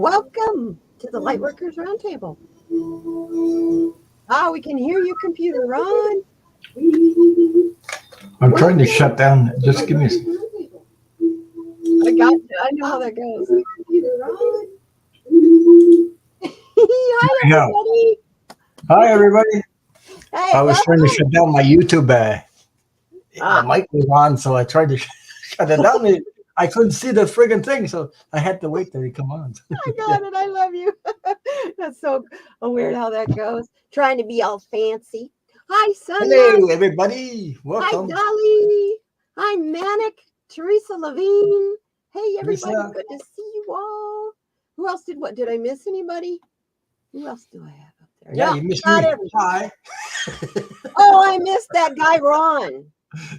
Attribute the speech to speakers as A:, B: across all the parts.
A: Welcome to the Lightworkers Roundtable. Ah, we can hear your computer, Ron.
B: I'm trying to shut down. Just give me a second.
A: I got you. I know how that goes. Hi, everybody.
B: Hi, everybody.
A: Hey,
B: I was trying to shut down my YouTube. The mic was on, so I tried to shut it down. I couldn't see the friggin' thing, so I had to wait till it come on.
A: I got it. I love you. That's so weird how that goes. Trying to be all fancy. Hi, Sunlight.
B: Hello, everybody. Welcome.
A: Hi, Dolly. Hi, Manic. Teresa Levine. Hey, everybody.
B: Teresa.
A: Good to see you all. Who else did what? Did I miss anybody? Who else do I have up there?
B: Yeah,
A: No,
B: you missed
A: not
B: me.
A: everybody.
B: Hi.
A: Oh, I missed that guy, Ron.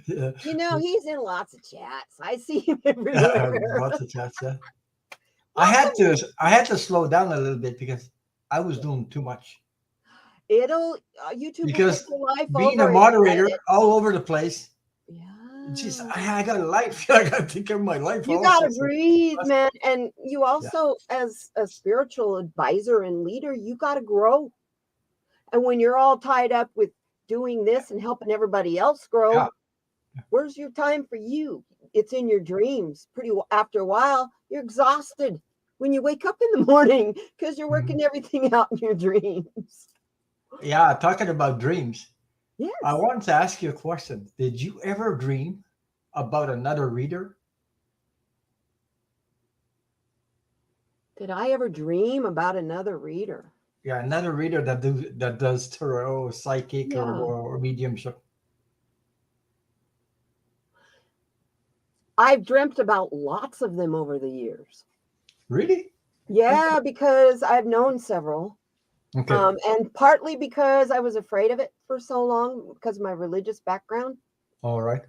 B: Yeah.
A: You know, he's in lots of chats. I see him everywhere.
B: Lots of chats, yeah. I had to slow down a little bit because I was doing too much.
A: It'll YouTube
B: Because
A: will take your life
B: being
A: over
B: a moderator all over the place.
A: Yeah.
B: Jeez, I got a life. I got to take care of my life.
A: You
B: also.
A: gotta breathe, man. And you also, as a spiritual advisor and leader, you gotta grow. And when you're all tied up with doing this and helping everybody else grow, where's your time for you? It's in your dreams. After a while, you're exhausted when you wake up in the morning because you're working everything out in your dreams.
B: Yeah, talking about dreams.
A: Yes.
B: I wanted to ask you a question. Did you ever dream about another reader?
A: Did I ever dream about another reader?
B: Yeah, another reader that does tarot, psychic, or mediumship.
A: I've dreamt about lots of them over the years.
B: Really?
A: Yeah, because I've known several.
B: Okay.
A: And partly because I was afraid of it for so long because of my religious background.
B: All right.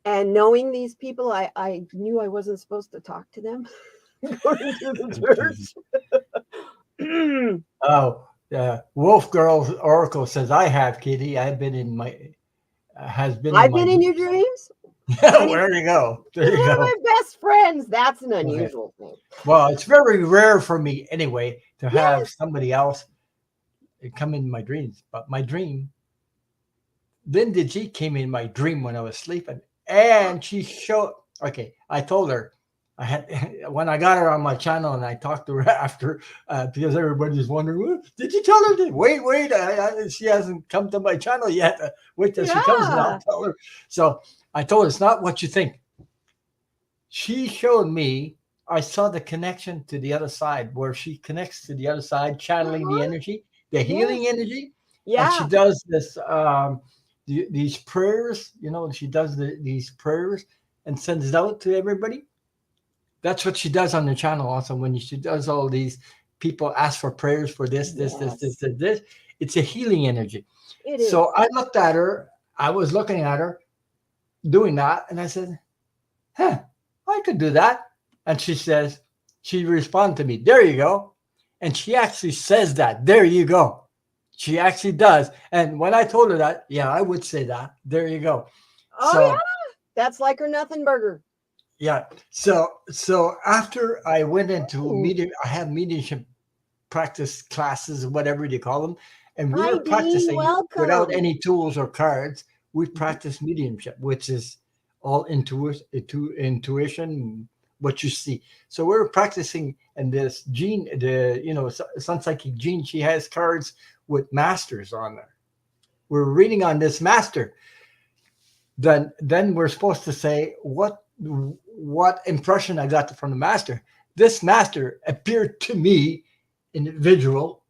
A: And knowing these people, I knew I wasn't supposed to talk to them. Going to the church.
B: Oh, yeah. Wolf Girl Oracle says, I have, Kitty. I've been in my... I've been
A: in your dreams?
B: There you go. There you go.
A: My best friends. That's an unusual thing.
B: Well, it's very rare for me anyway to have somebody else come in my dreams. But my dream, Linda G came in my dream when I was sleeping, and she showed. Okay, I told her when I got her on my channel, and I talked to her after because everybody's wondering, well, did you tell her that? Wait, she hasn't come to my channel yet. Wait till she comes, and I'll tell her. So I told her it's not what you think. She showed me. I saw the connection to the other side, where she connects to the other side, channeling the energy, the healing energy. Yeah. And she does this, these prayers, she does these prayers and sends it out to everybody. That's what she does on the channel also. When she does all these people ask for prayers for this. It's a healing energy. It is. So I looked at her. I was looking at her doing that. And I said, I could do that. And she responded to me, there you go. And she actually says that, there you go. She actually does. And when I told her that, I would say that, there you go.
A: Oh, that's like her nothing burger.
B: Yeah. So after I went into I have mediumship practice classes, whatever you call them. And we were practicing without any tools or cards. We practice mediumship, which is all intuition, what you see. So we're practicing, and this Jean, Sun Psychic Jean, she has cards with masters on there. We're reading on this master. Then we're supposed to say what impression I got from the master. This master appeared to me individual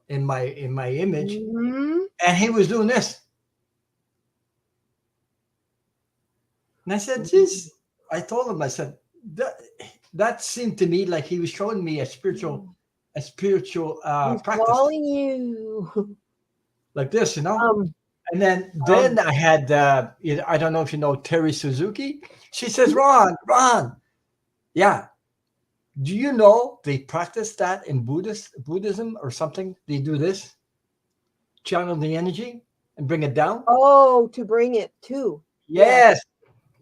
B: in my image, and he was doing this. And I said, geez, I told him, I said, that seemed to me like he was showing me a spiritual he's practice.
A: Calling you.
B: Like this, and then I had, I don't know if you know Terry Suzuki. She says, Ron, yeah. Do you know they practice that in Buddhism or something? They do this, channel the energy and bring it down.
A: Oh, to bring it to.
B: Yes.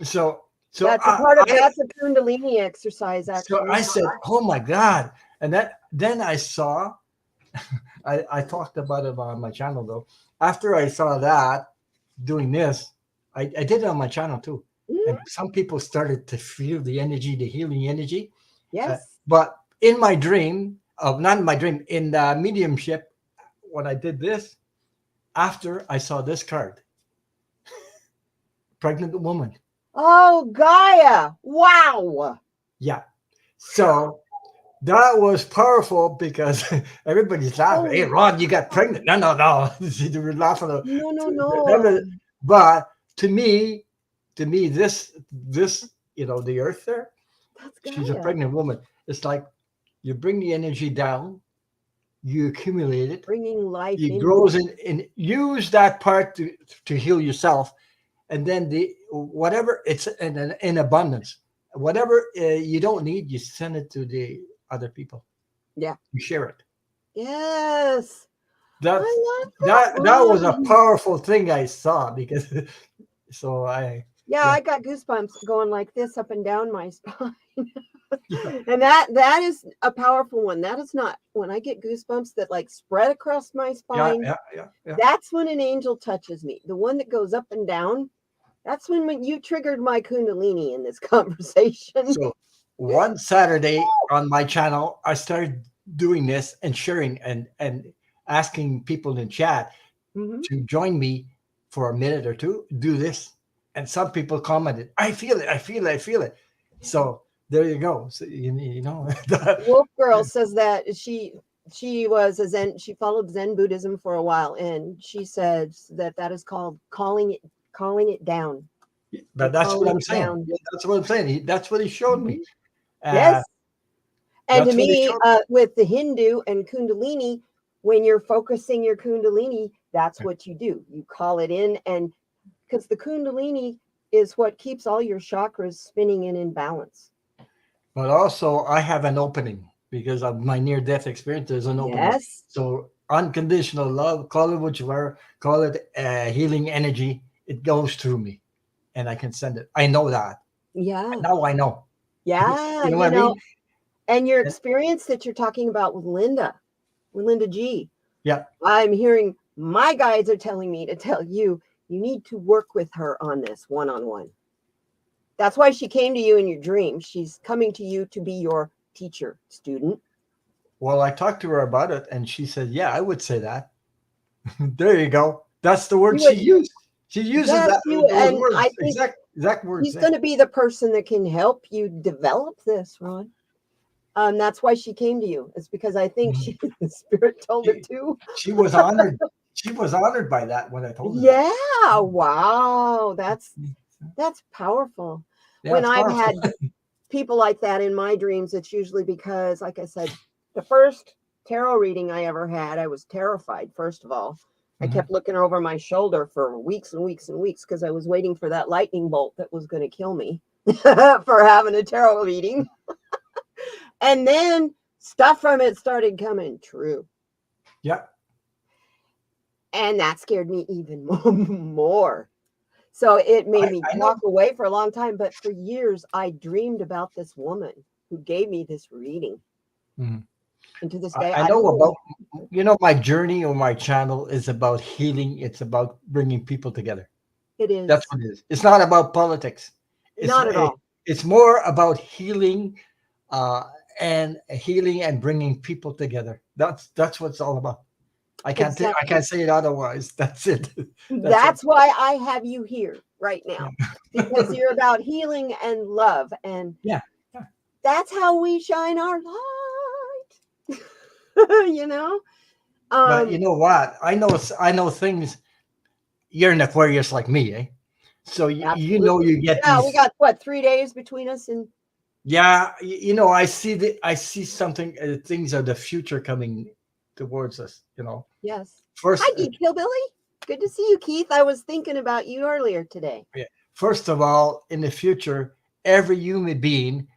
B: So
A: that's a part of that's a Kundalini exercise, actually.
B: So I said, oh my God. And then I saw, I talked about it on my channel though. After I saw that doing this, I did it on my channel too. And some people started to feel the energy, the healing energy.
A: Yes.
B: But in my dream, not in my dream, in the mediumship, when I did this, after I saw this card, pregnant woman.
A: Oh, Gaia. Wow.
B: Yeah. So that was powerful because everybody's laughing. Hey, Ron, you got pregnant. No. They were laughing.
A: No.
B: But to me, this, the earth there,
A: That's
B: she's a
A: Gaia.
B: pregnant woman. It's like you bring the energy down, you accumulate it,
A: Bringing life
B: it
A: in.
B: grows and use that part to heal yourself. And then whatever it's in abundance, whatever you don't need, you send it to the other people.
A: Yeah.
B: You share it.
A: Yes.
B: That was a powerful thing I saw because
A: I got goosebumps going like this up and down my spine. And that is a powerful one. That is not when I get goosebumps that like spread across my spine.
B: Yeah.
A: That's when an angel touches me. The one that goes up and down. That's when you triggered my Kundalini in this conversation.
B: So one Saturday on my channel, I started doing this and sharing and asking people in chat to join me for a minute or two, do this. And some people commented, I feel it. So there you go. So, you know.
A: Wolf Girl says that she was a Zen, she followed Zen Buddhism for a while, and she said that is called calling it down.
B: But that's what I'm saying. Yeah, that's what I'm saying. That's what he showed me.
A: Yes. And to me, with the Hindu and Kundalini, when you're focusing your Kundalini, that's what you do. You call it in, and because the Kundalini is what keeps all your chakras spinning in balance.
B: But also, I have an opening because of my near-death experience. There's an opening.
A: Yes.
B: So unconditional love, call it what you are, call it healing energy. It goes through me, and I can send it. I know that.
A: Yeah.
B: And now I know.
A: Yeah.
B: You know what I mean?
A: And your experience that you're talking about with Linda G.
B: Yeah.
A: I'm hearing my guides are telling me to tell you, you need to work with her on this one-on-one. That's why she came to you in your dream. She's coming to you to be your teacher, student.
B: Well, I talked to her about it, and she said, yeah, I would say that. There you go. That's the word she used. She uses those words.
A: I think
B: exact words.
A: She's going to be the person that can help you develop this, Ron. That's why she came to you. It's because I think the spirit told her to.
B: She was honored. She was honored by that when I told her.
A: Yeah. Wow. That's powerful. Yeah, when I've had people like that in my dreams, it's usually because, like I said, the first tarot reading I ever had, I was terrified, first of all. I kept looking over my shoulder for weeks and weeks and weeks because I was waiting for that lightning bolt that was going to kill me for having a tarot reading. And then stuff from it started coming true.
B: Yeah.
A: And that scared me even more. So it made me walk away for a long time. But for years, I dreamed about this woman who gave me this reading. Mm-hmm. And to this day,
B: I know about, my journey or my channel is about healing. It's about bringing people together.
A: It is.
B: That's what it is. It's not about politics. It's
A: not at all.
B: It's more about healing and bringing people together. That's what it's all about. I can't say it otherwise. That's it.
A: That's why I have you here right now, because you're about healing and love, and that's how we shine our light.
B: But you know what? I know things. You're an Aquarius like me, eh? So you get these.
A: We got what, 3 days between us, and
B: I see something. Things of the future coming towards us.
A: Yes.
B: First,
A: hi, Keith Hillbilly. Good to see you, Keith. I was thinking about you earlier today.
B: Yeah. First of all, in the future, every human being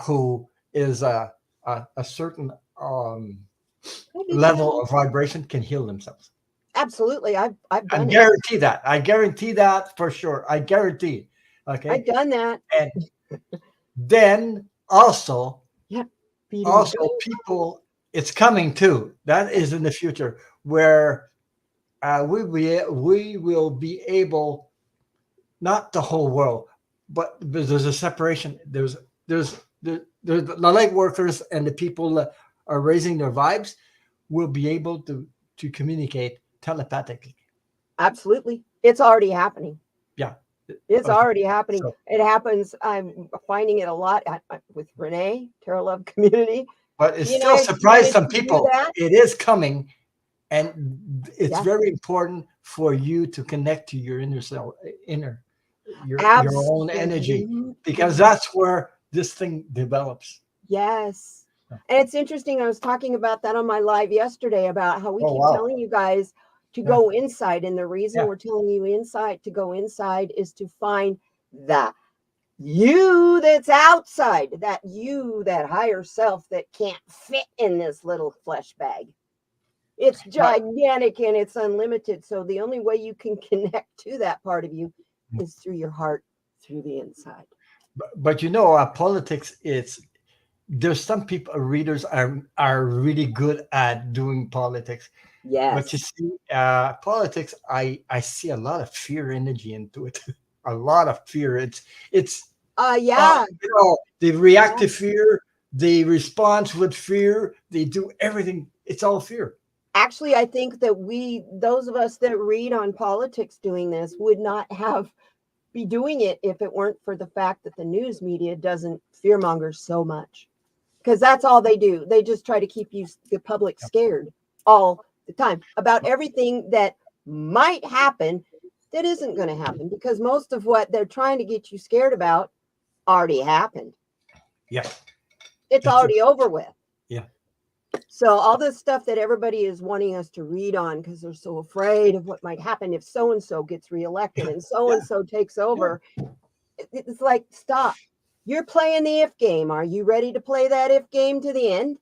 B: who is a certain level of vibration can heal themselves.
A: Absolutely. I've done
B: it. I guarantee that for sure. I guarantee. Okay.
A: I've done that.
B: And then also people it's coming too. That is in the future where we will be able, not the whole world, but there's a separation. There's the light workers and the people that are raising their vibes will be able to communicate telepathically.
A: Absolutely. It's already happening.
B: Yeah.
A: It's
B: Okay.
A: already happening.
B: So,
A: It happens. I'm finding it a lot with Renee, Tarot Love Community.
B: but it
A: She and
B: still
A: I have
B: surprised
A: started
B: some
A: to do
B: people.
A: that.
B: It is coming, and it's
A: Yeah.
B: very important for you to connect to your inner self, your own energy, because
A: Absolutely.
B: that's where this thing develops.
A: Yes.
B: Yeah.
A: And it's interesting. I was talking about that on my live yesterday about how we
B: Oh
A: keep
B: wow!
A: telling you guys to
B: Yeah,
A: go inside. And the reason
B: yeah,
A: we're telling you inside to go inside is to find the you that's outside, that you, that higher self that can't fit in this little flesh bag. It's
B: but
A: gigantic and it's unlimited. So the only way you can connect to that part of you is through your heart, through the inside.
B: but politics. It's there's some people readers are really good at doing politics, but you
A: Yes.
B: see, politics. I see a lot of fear energy into it. A lot of fear. It's
A: Yeah.
B: they react
A: Yeah.
B: to fear. They respond with fear. They do everything. It's all fear.
A: Actually, I think that those of us that read on politics doing this would not be doing it if it weren't for the fact that the news media doesn't fearmonger so much. Because that's all they do. They just try to keep the public scared all the time about everything that might happen that isn't going to happen, because most of what they're trying to get you scared about already happened.
B: Yeah,
A: It's
B: that's it.
A: already over with.
B: Yeah.
A: So all this stuff that everybody is wanting us to read on because they're so afraid of what might happen if so and so gets reelected and
B: Yeah.
A: so takes
B: Yeah.
A: over. It's like, stop. You're playing the if game. Are you ready to play that if game to the end?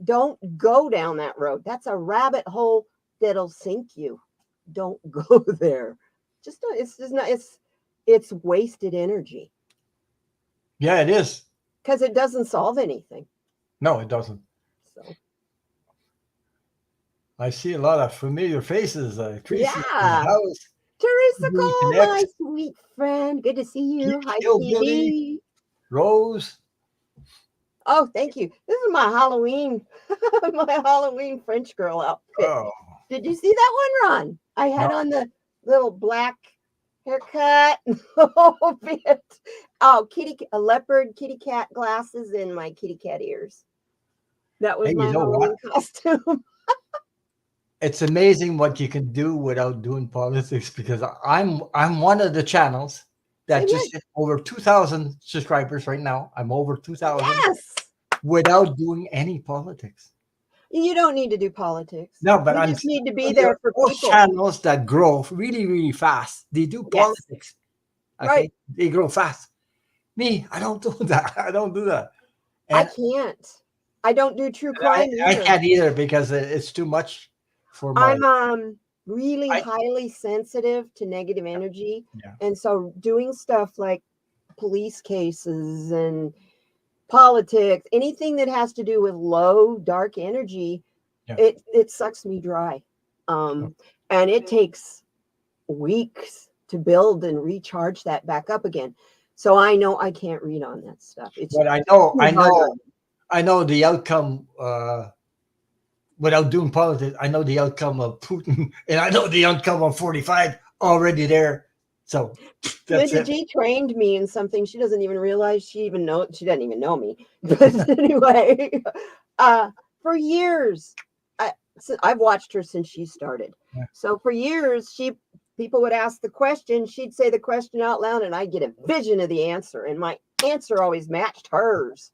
A: Don't go down that road. That's a rabbit hole that'll sink you. Don't go there. Just don't, it's just not, it's wasted energy
B: Yeah, it is.
A: because it doesn't solve anything.
B: No, it doesn't.
A: So
B: I see a lot of familiar faces. Tracy in the
A: yeah.
B: house.
A: Teresa
B: We
A: Cole, my
B: connect.
A: sweet friend. Good to see you. Hi,
B: Hillbilly,
A: TD.
B: Rose.
A: Oh, thank you. This is my Halloween, my Halloween French girl outfit.
B: Oh,
A: Did you see that one, Ron? I had
B: no.
A: on the little black haircut, whole bit. Oh, a leopard kitty cat glasses and my kitty cat ears. That was
B: Hey, you
A: my
B: know what?
A: Halloween costume.
B: It's amazing what you can do without doing politics because I'm one of the channels that
A: Same here.
B: just hit over 2,000 subscribers right now. I'm over 2,000
A: Yes.
B: without doing any politics.
A: You don't need to do politics.
B: No, but
A: You
B: I'm
A: just need to be
B: there
A: there
B: are
A: for
B: those
A: people.
B: channels that grow really, really fast. They do
A: Yes.
B: politics. Okay.
A: Right.
B: They grow fast. Me, I don't do that. I don't do that.
A: I
B: And
A: can't. I don't do true crime
B: I
A: either.
B: can't either because it's too much for my.
A: I'm really
B: I,
A: highly sensitive to negative energy.
B: yeah.
A: And so doing stuff like police cases and politics, anything that has to do with low, dark energy,
B: Yeah.
A: it sucks me dry. And it takes weeks to build and recharge that back up again. So I know I can't read on that stuff. It's
B: But I know the outcome without doing politics. I know the outcome of Putin, and I know the outcome of 45 already there. So that's
A: Linda
B: it.
A: G trained me in something she doesn't even realize she doesn't even know me. But anyway, for years, I've watched her since she started.
B: Yeah.
A: So for years, people would ask the question, she'd say the question out loud, and I'd get a vision of the answer, and my answer always matched hers.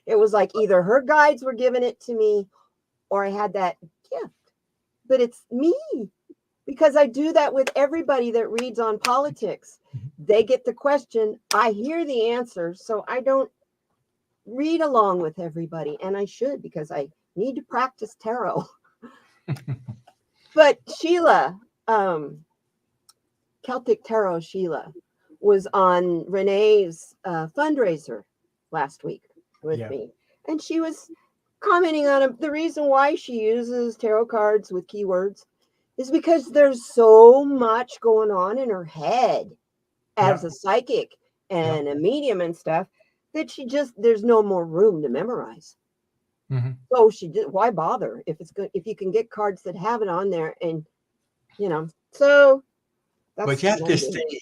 A: It was like either her guides were giving it to me, or I had that gift. But it's me. Because I do that with everybody that reads on politics. They get the question, I hear the answer, so I don't read along with everybody. And I should, because I need to practice tarot. But Sheila, Celtic Tarot Sheila, was on Renee's fundraiser last week with me. And she was commenting on them. The reason why she uses tarot cards with keywords is because there's so much going on in her head as a psychic and a medium and stuff that there's no more room to memorize. So why bother if it's good, if you can get cards that have it on there, and so that's.
B: But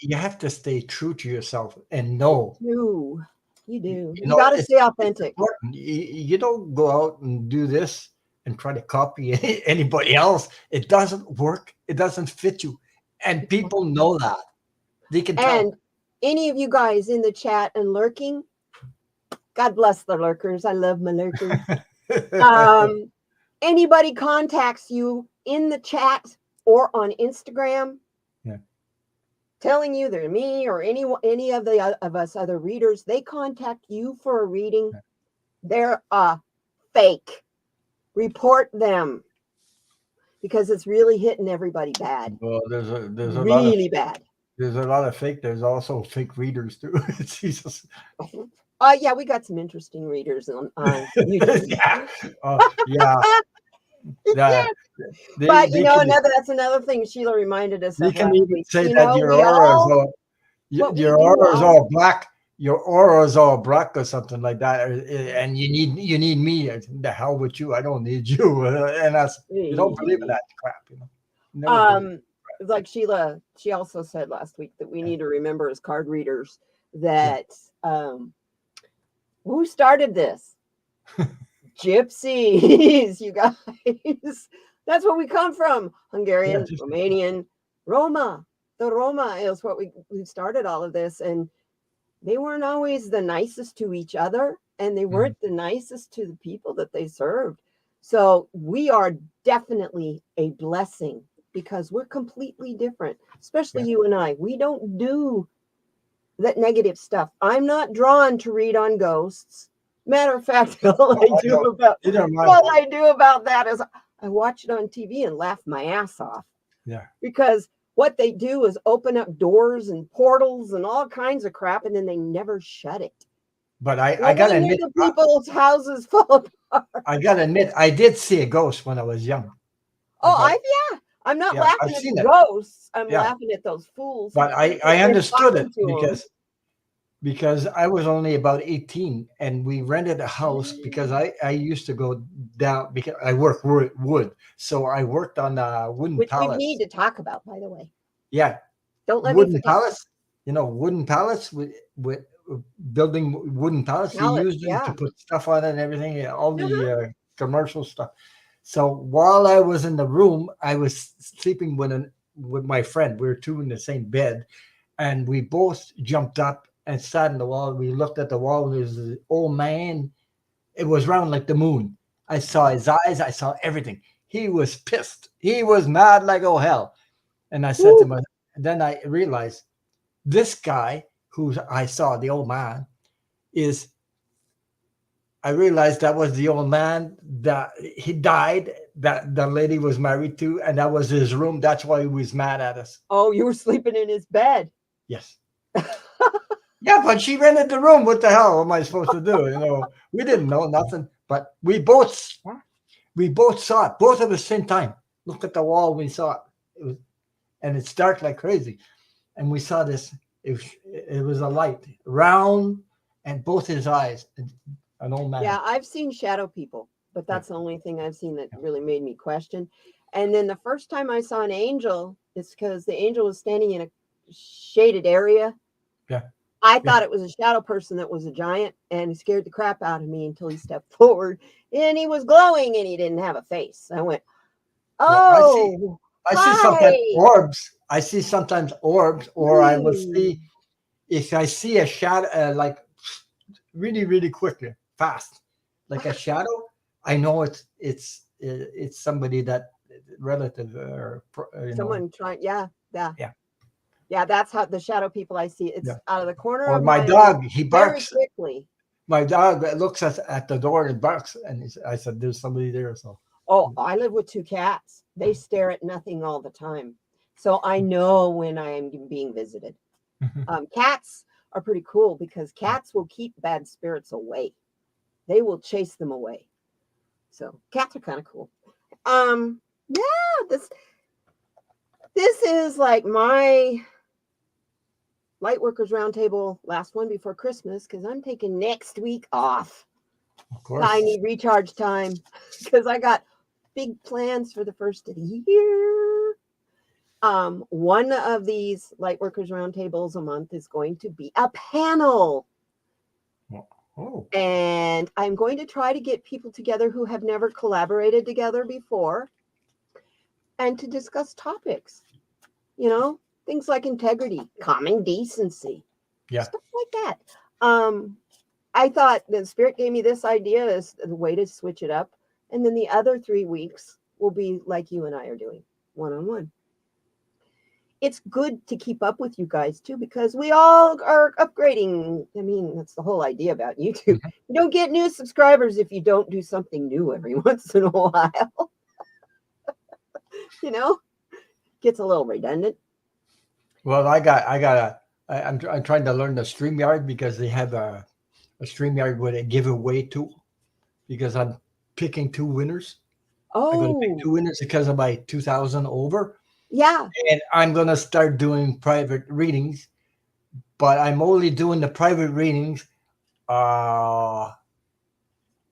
B: you have to stay true to yourself and know.
A: You do. You got to stay authentic.
B: You don't go out and do this and try to copy anybody else. It doesn't work. It doesn't fit you. And people know that. They can tell.
A: And any of you guys in the chat and lurking, God bless the lurkers. I love my lurkers. Anybody contacts you in the chat or on Instagram, telling you they're me or any of the of us other readers, they contact you for a reading, they're a fake. Report them, because it's really hitting everybody bad.
B: Well, there's a
A: really bad.
B: There's a lot of fake. There's also fake readers too. Jesus.
A: Yeah, we got some interesting readers on YouTube. But that's another thing Sheila reminded us of.
B: You can even say that your aura is all black. Your aura is all black or something like that, and you need me. The hell with you! I don't need you. And you don't believe in that crap,
A: Like Sheila, she also said last week that we need to remember as card readers that who started this? Gypsies, you guys. That's where we come from. Hungarian, Romanian, Roma. The Roma is what we started all of this, and they weren't always the nicest to each other, and they weren't the nicest to the people that they served. So we are definitely a blessing because we're completely different, especially you and I. We don't do that negative stuff. I'm not drawn to read on ghosts. Matter of fact, all I do about that is I watch it on TV and laugh my ass off.
B: Yeah.
A: Because what they do is open up doors and portals and all kinds of crap, and then they never shut it.
B: But I gotta admit,
A: the people's houses fall apart.
B: I gotta admit, I did see a ghost when I was young.
A: I'm not laughing at the ghosts. I'm laughing at those fools.
B: But I understood it because I was only about 18 and we rented a house because I used to go down because I work wood. So I worked on wooden pallets.
A: Which we need to talk about, by the way.
B: Yeah.
A: Don't let
B: wooden
A: me
B: pallets. Wooden pallets with building wooden pallets. You use them to put stuff on it and everything, all the commercial stuff. So while I was in the room, I was sleeping with my friend. We were two in the same bed, and we both jumped up and sat on the wall. We looked at the wall, and there was an old man. It was round like the moon. I saw his eyes. I saw everything. He was pissed. He was mad like oh hell. And I said to him, then I realized this guy who I saw, the old man, I realized that was the old man that he died, that the lady was married to, and that was his room. That's why he was mad at us.
A: Oh, you were sleeping in his bed.
B: Yes. Yeah, but she rented the room. What the hell am I supposed to do? We didn't know nothing, but we both saw it, both at the same time. Look at the wall, we saw it. And it's dark like crazy. And we saw this, it was a light, round, and both his eyes. An old man.
A: Yeah, I've seen shadow people, but that's the only thing I've seen that really made me question. And then the first time I saw an angel, it's because the angel was standing in a shaded area.
B: Yeah.
A: I thought it was a shadow person that was a giant, and he scared the crap out of me until he stepped forward, and he was glowing, and he didn't have a face. I went, oh,
B: I see sometimes orbs. I see sometimes orbs, or I will see if I see a shadow, like really, really quickly. Fast, like a shadow. I know it's somebody that relative or
A: someone trying. Yeah. That's how the shadow people I see. It's out of the corner
B: or
A: of
B: my dog. He barks
A: very quickly.
B: My dog looks at the door and barks, and I said, "There's somebody there." So.
A: Oh, I live with two cats. They stare at nothing all the time, so I know when I am being visited. Cats are pretty cool because cats will keep bad spirits away. They will chase them away. So cats are kind of cool. Yeah, this is like my Lightworkers Roundtable, last one before Christmas, because I'm taking next week off.
B: Of course.
A: I need recharge time because I got big plans for the first of the year. One of these Lightworkers Roundtables a month is going to be a panel.
B: Oh.
A: And I'm going to try to get people together who have never collaborated together before and to discuss topics, you know, things like integrity, common decency, stuff like that. I thought the Spirit gave me this idea as the way to switch it up. And then the other 3 weeks will be like you and I are doing, one-on-one. It's good to keep up with you guys too, because we all are upgrading. I mean, that's the whole idea about YouTube. You don't get new subscribers if you don't do something new every once in a while. You know, gets a little redundant.
B: Well, I'm trying to learn the StreamYard because they have a StreamYard with a giveaway tool, because I'm picking 2 winners.
A: Oh,
B: I'm going to pick 2 winners because of my 2,000 over.
A: Yeah.
B: And I'm going to start doing private readings, but I'm only doing the private readings.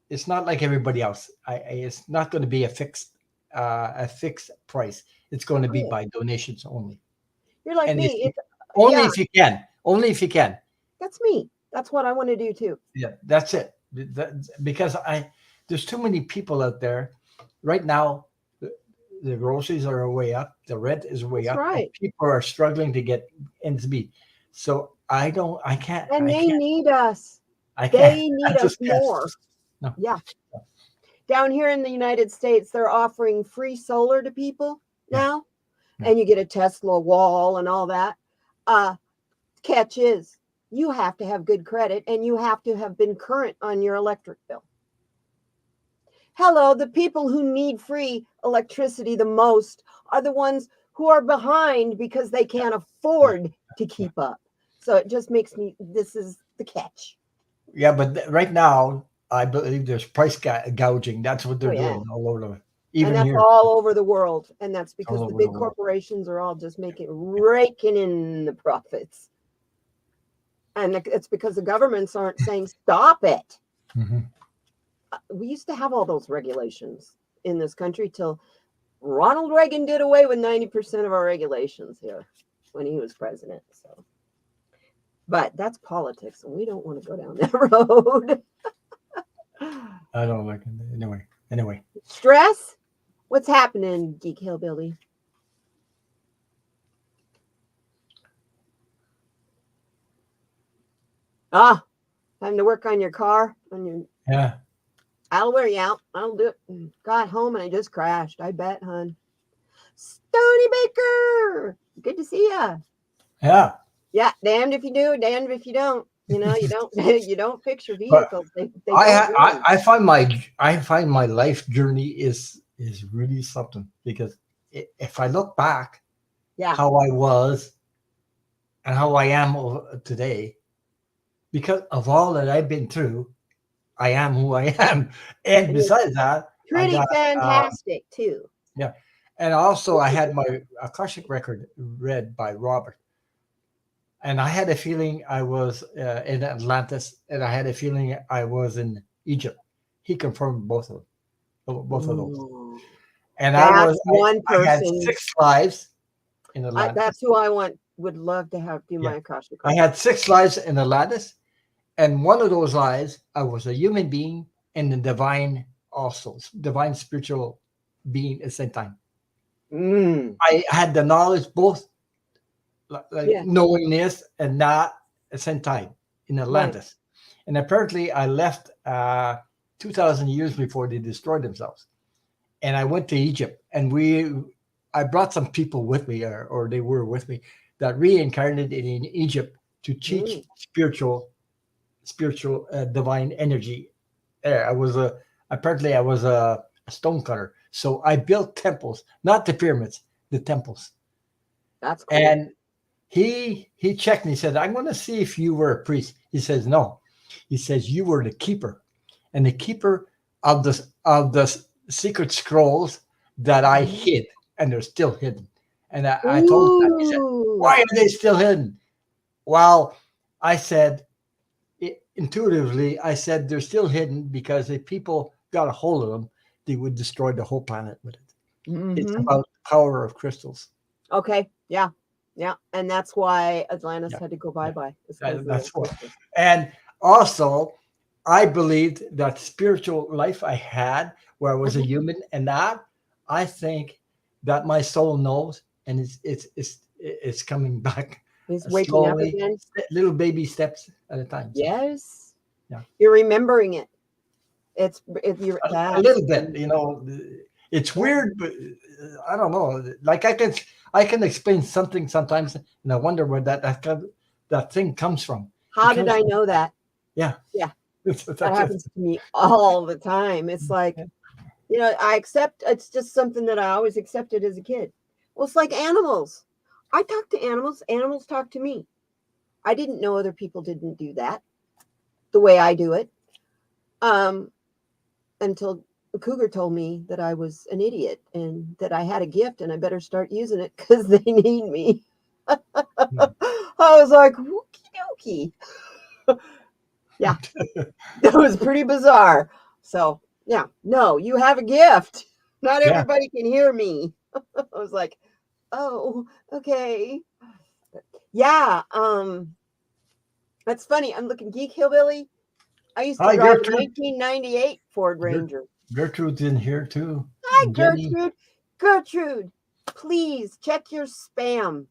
B: It's not like everybody else. It's not going to be a fixed price. It's going to be by donations only.
A: You're like me.
B: If you can. Only if you can.
A: That's me. That's what I want to do too.
B: Yeah, that's it. Because there's too many people out there right now. The groceries are way up. The rent is way up.
A: Right.
B: People are struggling to get ends meet. So I can't.
A: And they need us.
B: They
A: need us more.
B: No.
A: Yeah. Down here in the United States, they're offering free solar to people now. Yeah. And you get a Tesla wall and all that. Catch is, you have to have good credit and you have to have been current on your electric bill. Hello, the people who need free electricity the most are the ones who are behind because they can't afford to keep up. So it just makes me, this is the catch.
B: Yeah, but right now, I believe there's price gouging. That's what they're doing all over.
A: And that's all over the world. And that's because the big corporations are all just raking in the profits. And it's because the governments aren't saying, stop it. Mm-hmm. We used to have all those regulations in this country till Ronald Reagan did away with 90% of our regulations here when he was president. So, but that's politics, and we don't want to go down that road.
B: I don't like it. Anyway.
A: Stress? What's happening, Geek Hillbilly? Time to work on your car,
B: Yeah.
A: I'll wear you out. I'll do it. Got home and I just crashed. I bet, hon. Stony Baker, good to see you.
B: Yeah.
A: Yeah. Damned if you do, damned if you don't. You know, you don't. You don't fix your vehicles.
B: I find my life journey is really something, because if I look back, how I was and how I am today, because of all that I've been through, I am who I am. And besides that,
A: pretty fantastic too.
B: Yeah. And also I had my Akashic record read by Robert. And I had a feeling I was in Atlantis, and I had a feeling I was in Egypt. He confirmed both of those. And I had 6 lives in Atlantis.
A: That's who I would love to have do my Akashic record.
B: I had 6 lives in Atlantis. And one of those lives, I was a human being and a divine spiritual being at the same time. I had the knowledge, both knowing this and not at the same time in Atlantis. Right. And apparently I left 2,000 years before they destroyed themselves. And I went to Egypt, and I brought some people with me, or they were with me, that reincarnated in Egypt to teach spiritual divine energy. I was a stonecutter, so I built temples, not the pyramids, the temples.
A: That's cool.
B: And he checked and he said, "I'm going to see if you were a priest." He says, "No." He says, "You were the keeper, and the keeper of of the secret scrolls that I hid, and they're still hidden. And I told him that. He said, "Why are they still hidden?" Well, I said, intuitively, I said they're still hidden because if people got a hold of them, they would destroy the whole planet with it. It's about the power of crystals.
A: Okay. Yeah. Yeah. And that's why Atlantis had to go bye-bye.
B: That's what. And also, I believed that spiritual life I had, where I was a human, and that I think that my soul knows, and it's coming back.
A: He's waking up again.
B: Little baby steps at a time. So.
A: Yes.
B: Yeah.
A: You're remembering it. You're
B: a little bit, you know. It's weird, but I don't know. Like I can explain something sometimes, and I wonder where that thing comes from.
A: How did I know that?
B: Yeah.
A: Yeah. That happens to me all the time. It's like, you know, it's just something that I always accepted as a kid. Well, it's like animals. I talk to animals. Animals talk to me. I didn't know other people didn't do that the way I do it. Until the cougar told me that I was an idiot and that I had a gift and I better start using it because they need me. I was like, okie dokie. Yeah, that was pretty bizarre. So, yeah, no, you have a gift. Not everybody can hear me. I was like, oh, okay. Yeah, that's funny. I'm looking Geek Hillbilly. I used to drive a 1998 Ford Ranger.
B: Gertrude's in here too.
A: Hi, Gertrude. Gertrude, please check your spam.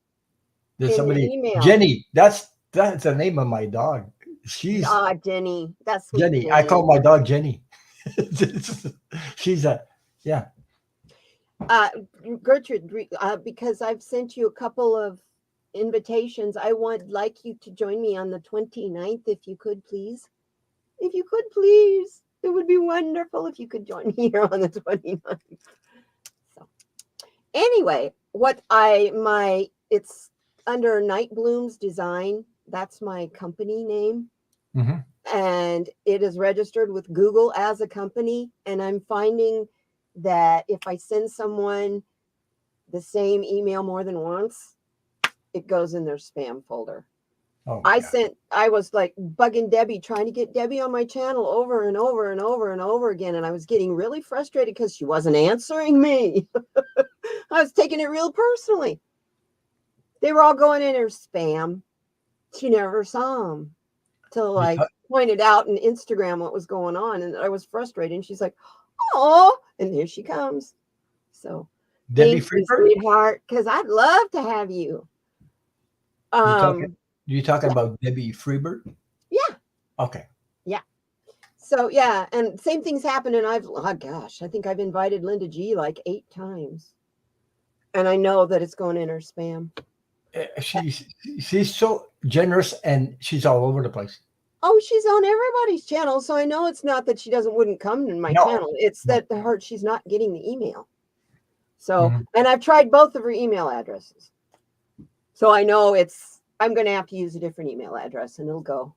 B: There's somebody. Email. Jenny, that's the name of my dog. She's
A: Jenny. That's
B: Jenny. Jenny. I call my dog Jenny. She's
A: Gertrude, because I've sent you a couple of invitations. I would like you to join me on the 29th, if you could, please. If you could, please. It would be wonderful if you could join me here on the 29th. So, anyway, it's under Night Blooms Design. That's my company name. And it is registered with Google as a company. And I'm finding that if I send someone the same email more than once, it goes in their spam folder. Oh, I was like bugging Debbie, trying to get Debbie on my channel over and over and over and over again. And I was getting really frustrated because she wasn't answering me. I was taking it real personally. They were all going in her spam. She never saw them till I pointed out in Instagram what was going on. And I was frustrated. And she's like, oh, and here she comes. So
B: Debbie
A: thank you, sweetheart, because I'd love to have you.
B: You talking about Debbie Freebird?
A: Yeah.
B: Okay.
A: Yeah. So yeah, and same thing's happened, and I think I've invited Linda G like 8 times, and I know that it's going in her spam.
B: She's so generous, and she's all over the place.
A: Oh, she's on everybody's channel, so I know it's not that she wouldn't come in my channel. It's that she's not getting the email. So, and I've tried both of her email addresses, so I know I'm going to have to use a different email address, and it'll go.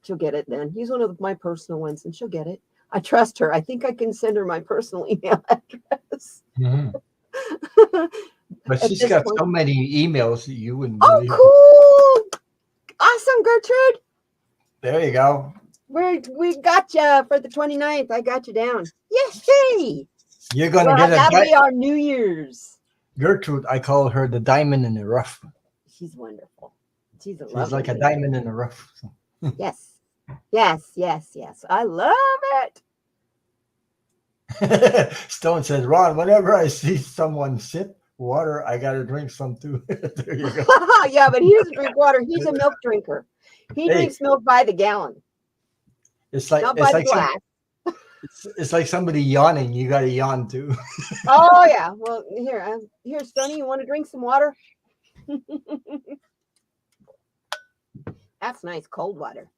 A: She'll get it then. Use one of my personal ones, and she'll get it. I trust her. I think I can send her my personal email address.
B: But she's got so many emails that you wouldn't
A: believe. Oh, cool. Awesome, Gertrude.
B: There you go.
A: We got you for the 29th. I got you down. Yes, hey.
B: You're going to get
A: that'll be our New Year's.
B: Gertrude, I call her the diamond in the rough.
A: She's wonderful. She's
B: like a diamond in the rough. So.
A: Yes. I love
B: it. Stone says, Ron, whenever I see someone sip water, I got to drink some too. There you go.
A: Yeah, but he doesn't drink water. He's a milk drinker. He drinks milk by the gallon.
B: It's like
A: not by the glass.
B: It's like somebody yawning. You got to yawn too.
A: Oh yeah. Well, here, Stoney, you want to drink some water? That's nice cold water.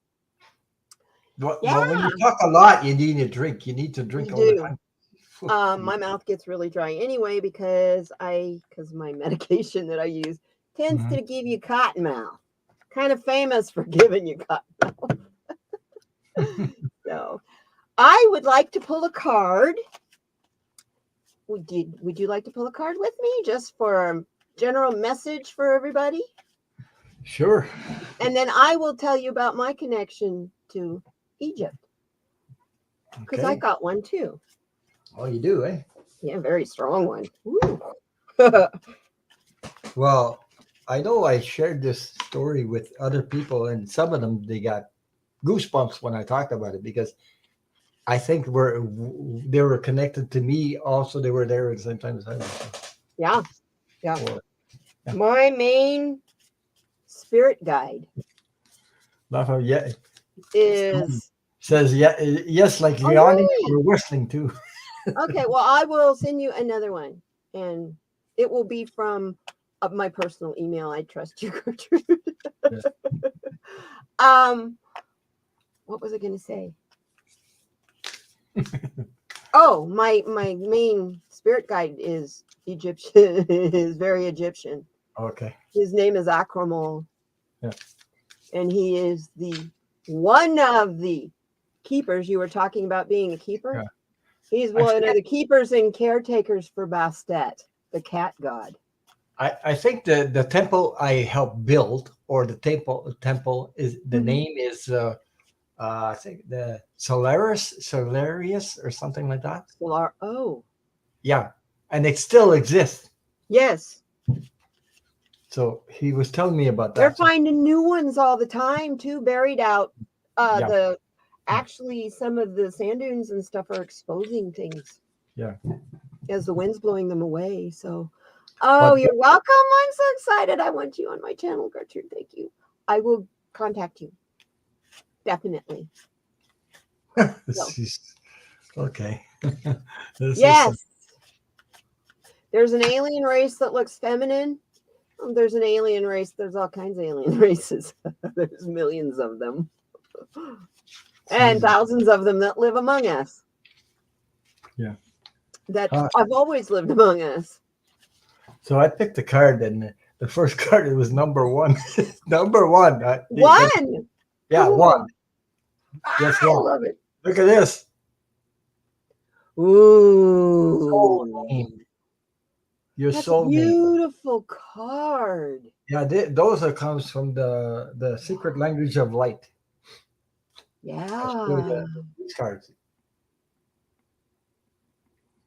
B: Well, when you talk a lot, you need a drink. You need to drink all the
A: time. My mouth gets really dry anyway because my medication that I use tends to give you cotton mouth. Kind of famous for giving you cotton mouth. So, I would like to pull a card. Would you like to pull a card with me just for a general message for everybody?
B: Sure.
A: And then I will tell you about my connection to Egypt. Because I got one too.
B: Oh, you do, eh?
A: Yeah, very strong one.
B: Well, I know I shared this story with other people, and some of them, they got goosebumps when I talked about it, because I think they were connected to me. Also, they were there at the same time as I was.
A: Yeah. My main spirit guide is
B: says yes, like yawning or whistling too.
A: Okay, well, I will send you another one, and it will be from my personal email. I trust you, Gertrude. What was I going to say? Oh, my main spirit guide is Egyptian. Is very Egyptian.
B: Okay.
A: His name is Akramol.
B: Yeah.
A: And he is one of the keepers. You were talking about being a keeper.
B: Yeah.
A: He's one of the keepers and caretakers for Bastet, the cat god.
B: I think the temple I helped build, or the temple is the name is I think the Solarius or something like that. Yeah, and it still exists.
A: Yes.
B: So he was telling me about that.
A: They're finding new ones all the time too, buried out. Actually, some of the sand dunes and stuff are exposing things.
B: Yeah.
A: As the wind's blowing them away. So, you're welcome. I'm so excited. I want you on my channel, Gertrude. Thank you. I will contact you. Definitely.
B: Okay.
A: Yes. There's an alien race that looks feminine. There's an alien race. There's all kinds of alien races. There's millions of them. And thousands of them that live among us.
B: Yeah.
A: That I've always lived among us.
B: So I picked a card, and the first card, it was number one. Number one.
A: One?
B: Yeah,
A: cool.
B: One.
A: Yes, I love it.
B: Look at this.
A: Ooh.
B: Soul name. Your
A: That's
B: soul
A: a beautiful name. Card.
B: Yeah, those comes from the secret language of light.
A: Yeah.
B: These cards.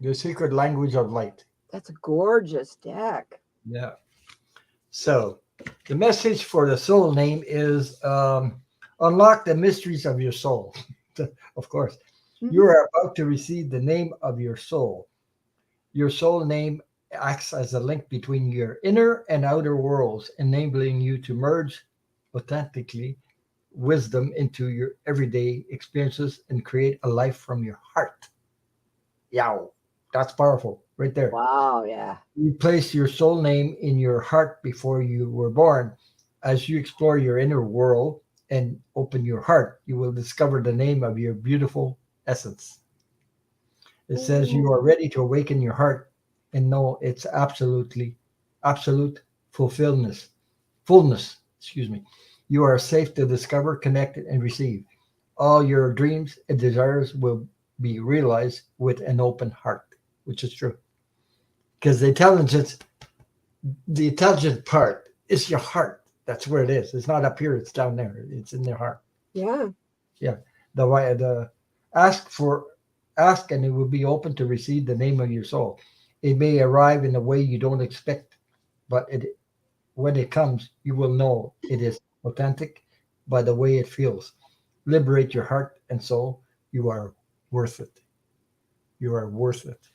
B: The secret language of light.
A: That's a gorgeous deck.
B: Yeah. So the message for the soul name is unlock the mysteries of your soul. Of course. Mm-hmm. You are about to receive the name of your soul. Your soul name acts as a link between your inner and outer worlds, enabling you to merge authentically wisdom into your everyday experiences and create a life from your heart. Yeah, that's powerful right there.
A: Wow, yeah.
B: You place your soul name in your heart before you were born. As you explore your inner world and open your heart, you will discover the name of your beautiful essence. It says you are ready to awaken your heart and know its absolute fullness. You are safe to discover, connect, and receive. All your dreams and desires will be realized with an open heart, which is true. Because the intelligent part is your heart. That's where it is. It's not up here. It's down there. It's in their heart.
A: Yeah.
B: Yeah. Ask and it will be open to receive the name of your soul. It may arrive in a way you don't expect, but when it comes, you will know it is authentic by the way it feels. Liberate your heart and soul. You are worth it. You are worth it.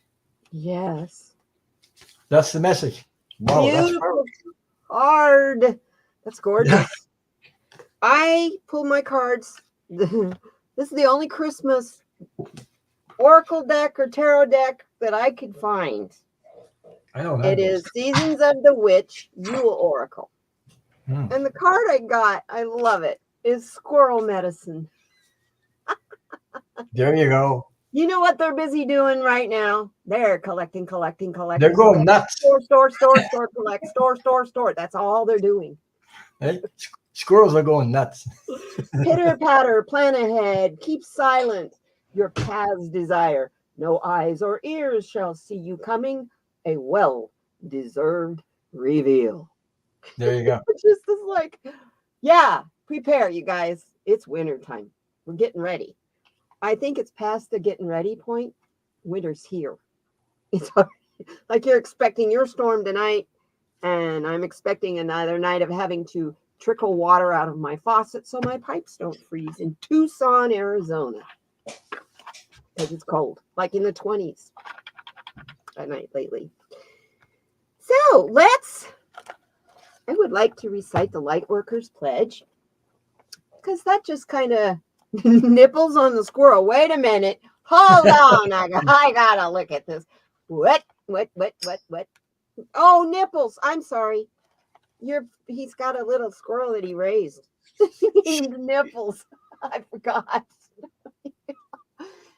A: Yes.
B: That's the message. Wow,
A: beautiful card. That's gorgeous. Yeah. I pull my cards. This is the only Christmas oracle deck or tarot deck that I could find.
B: I don't have
A: it those. Is Seasons of the Witch Yule Oracle. And the card I got, I love it, is Squirrel Medicine.
B: There you go.
A: You know what they're busy doing right now? They're collecting.
B: They're going nuts.
A: Store, collect, store. That's all they're doing.
B: Hey, squirrels are going nuts.
A: Pitter patter, plan ahead, keep silent. your paths desire. No eyes or ears shall see you coming. A well-deserved reveal.
B: There you go.
A: It's just this like, yeah, prepare, you guys. It's winter time. We're getting ready. I think it's past the getting ready point. Winter's here. It's like you're expecting your storm tonight, and I'm expecting another night of having to trickle water out of my faucet so my pipes don't freeze in Tucson, Arizona. Because it's cold, like in the 20s at night lately. So I would like to recite the Lightworkers Pledge, because that just kind of nipples on the squirrel. Wait a minute. Hold on. I gotta look at this. What? Oh, nipples. I'm sorry. He's got a little squirrel that he raised named Nipples. I forgot.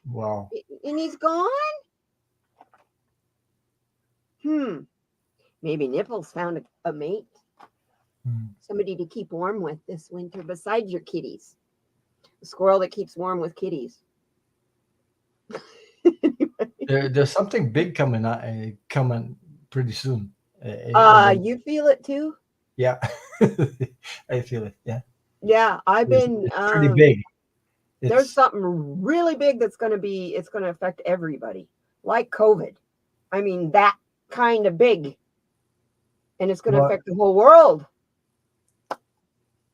B: Wow.
A: And he's gone? Maybe Nipples found a mate. Somebody to keep warm with this winter besides your kitties. A squirrel that keeps warm with kitties.
B: There's something big coming pretty soon.
A: You feel it too?
B: Yeah. I feel it. Yeah.
A: Yeah,
B: It's pretty big.
A: There's something really big it's going to affect everybody, like COVID. I mean, that kind of big. And it's going to affect the whole world.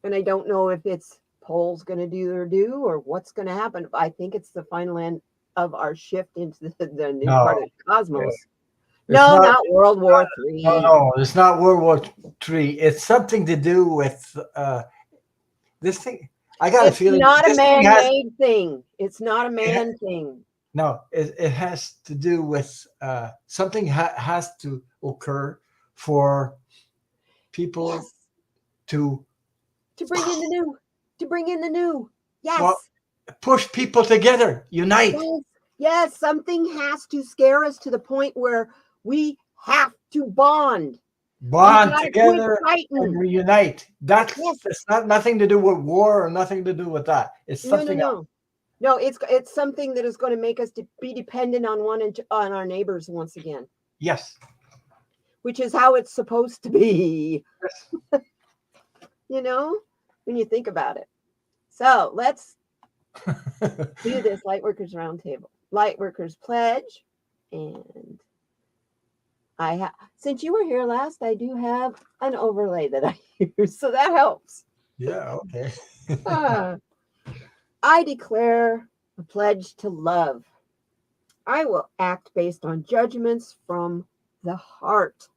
A: And I don't know if it's polls going to do their due or what's going to happen. I think it's the final end of our shift into the new part of the cosmos. Not World War III.
B: No, it's not World War III. It's something to do with this thing. I got a feeling
A: it's not a man-made thing. It's not a man thing.
B: No, it has to do with something has to occur for people to
A: bring in the new. To bring in the new. Yes.
B: Well, push people together. Unite.
A: Yes, something has to scare us to the point where we have to bond
B: Together and reunite. It's not nothing to do with war or nothing to do with that. It's something else.
A: No, it's something that is going to make us be dependent on on our neighbors once again.
B: Yes.
A: Which is how it's supposed to be.
B: Yes.
A: When you think about it. So let's do this Lightworkers Roundtable. Lightworkers Pledge. And since you were here last, I do have an overlay that I use, so that helps.
B: Yeah, okay.
A: I declare a pledge to love. I will act based on judgments from the heart.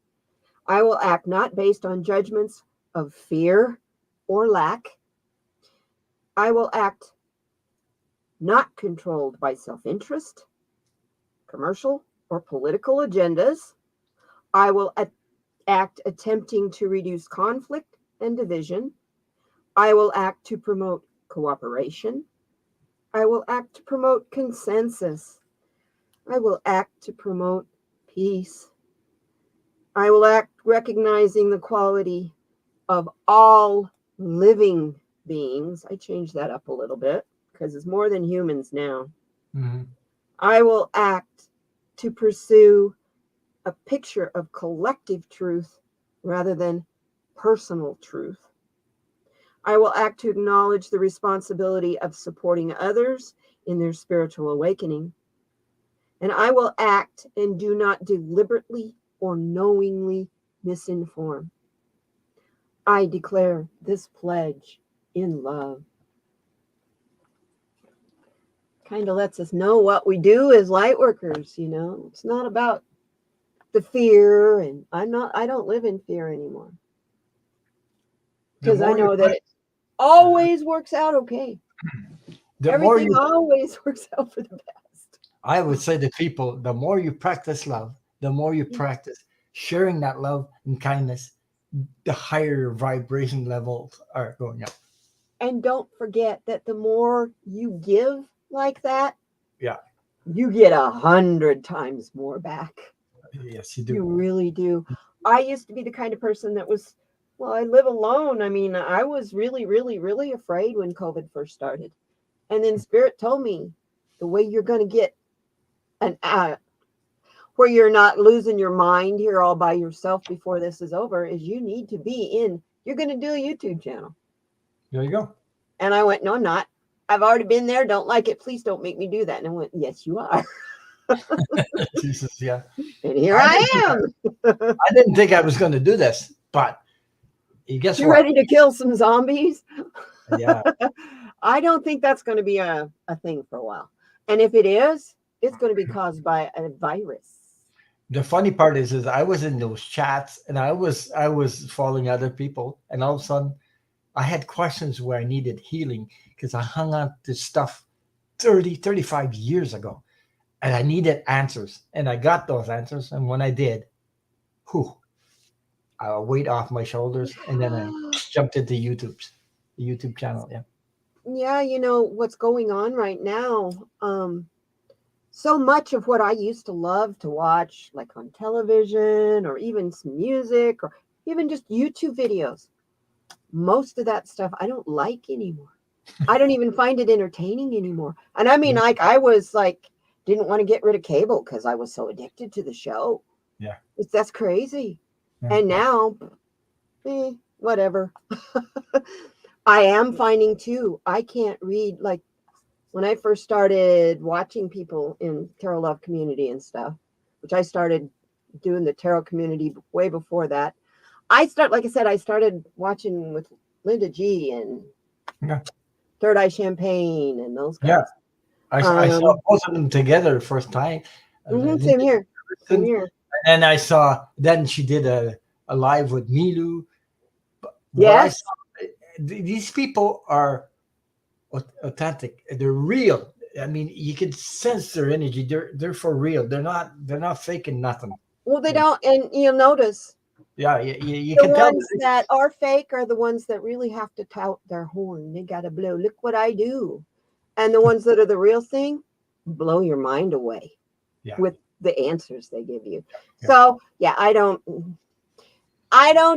A: I will act not based on judgments of fear or lack. I will act not controlled by self-interest, commercial, or political agendas. I will act attempting to reduce conflict and division. I will act to promote cooperation. I will act to promote consensus. I will act to promote peace. I will act recognizing the quality of all living beings. I changed that up a little bit because it's more than humans now.
B: Mm-hmm.
A: I will act to pursue a picture of collective truth rather than personal truth. I will act to acknowledge the responsibility of supporting others in their spiritual awakening. And I will act and do not deliberately or knowingly misinform. I declare this pledge in love. Kind of lets us know what we do as light workers, It's not about the fear, and I don't live in fear anymore. Because I know that it always works out okay. Everything always works out for the best.
B: I would say to people, the more you practice love, the more you practice sharing that love and kindness, the higher your vibration levels are going up.
A: And don't forget that the more you give like that,
B: you
A: get 100 times more back.
B: Yes, you do.
A: You really do. I used to be the kind of person that was, I live alone. I mean, I was really, really, really afraid when COVID first started. And then Spirit told me, the way you're going to get an where you're not losing your mind here all by yourself before this is over is you need to be you're going to do a YouTube channel.
B: There you go.
A: And I went, no, I'm not. I've already been there. Don't like it. Please don't make me do that. And I went, yes, you are.
B: Jesus, yeah.
A: And here I am.
B: I didn't think I was going to do this, but guess
A: you
B: what?
A: ready to kill some zombies?
B: Yeah.
A: I don't think that's going to be a thing for a while. And if it is, it's going to be caused by a virus.
B: The funny part is I was in those chats and I was following other people, and all of a sudden I had questions where I needed healing because I hung on to stuff 35 years ago, and I needed answers, and I got those answers. And when I did, a weight off my shoulders, and then I jumped into the YouTube channel. Yeah.
A: Yeah, you know what's going on right now. So much of what I used to love to watch, like on television or even some music or even just YouTube videos, most of that stuff I don't like anymore. I don't even find it entertaining anymore. And I mean, like, I was like, didn't want to get rid of cable because I was so addicted to the show.
B: Yeah.
A: That's crazy.
B: Yeah.
A: And now, whatever. I am finding too, I can't read, like, when I first started watching people in tarot love community and stuff, which I started doing the tarot community way before that. Like I said, I started watching with Linda G and Third Eye Champagne and those guys.
B: Yeah. I saw both of them together the first time.
A: Same here. Same here.
B: And I saw, then she did a live with Milu.
A: Yes.
B: These people are authentic. They're real. I mean, you can sense their energy. They're for real. They're not faking nothing.
A: Well, they don't, and you'll notice.
B: Yeah, you
A: the
B: can tell.
A: The ones that are fake are the ones that really have to tout their horn. They got to blow. Look what I do. And the ones that are the real thing, blow your mind away with the answers they give you. Yeah. So yeah, I don't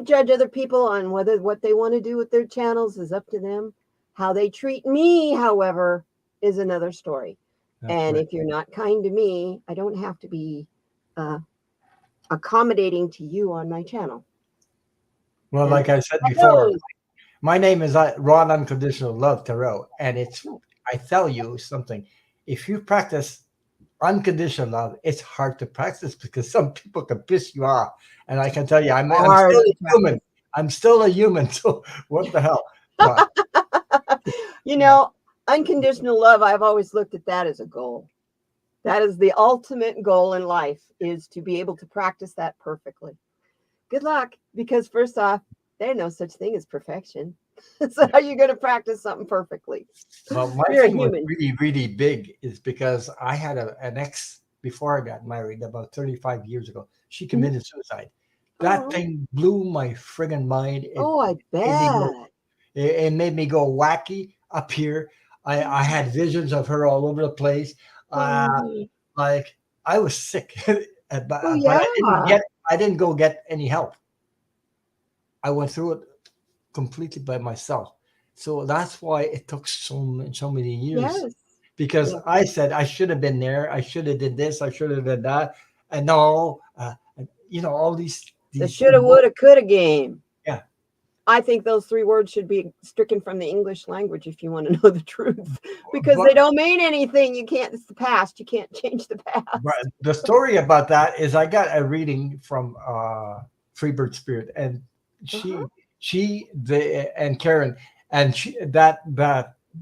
A: judge other people on what they want to do with their channels is up to them. How they treat me, however, is another story. And if you're not kind to me, I don't have to be accommodating to you on my channel.
B: Well, like I said before, my name is Ron Unconditional Love Tarot, and I tell you something. If you practice unconditional love, it's hard to practice because some people can piss you off. And I can tell you, I'm still a human. I'm still a human. So what the hell? But,
A: you know, unconditional love, I've always looked at that as a goal. That is the ultimate goal in life, is to be able to practice that perfectly. Good luck, because first off, there's no such thing as perfection. So how are you going to practice something perfectly?
B: Well, my thing was really, really big is because I had an ex before I got married about 35 years ago. She committed suicide. That thing blew my friggin' mind.
A: I bet.
B: It made me go wacky up here. I had visions of her all over the place. Like I was sick, but I didn't go get any help. I went through it completely by myself. So that's why it took so many years. Because I said I should have been there. I should have did this. I should have did that. And no, all these
A: the shoulda, woulda, coulda game.
B: Yeah.
A: I think those 3 words should be stricken from the English language if you want to know the truth, because they don't mean anything. It's the past. You can't change the past.
B: Right. The story about that is I got a reading from Freebird Spirit, and and Karen, and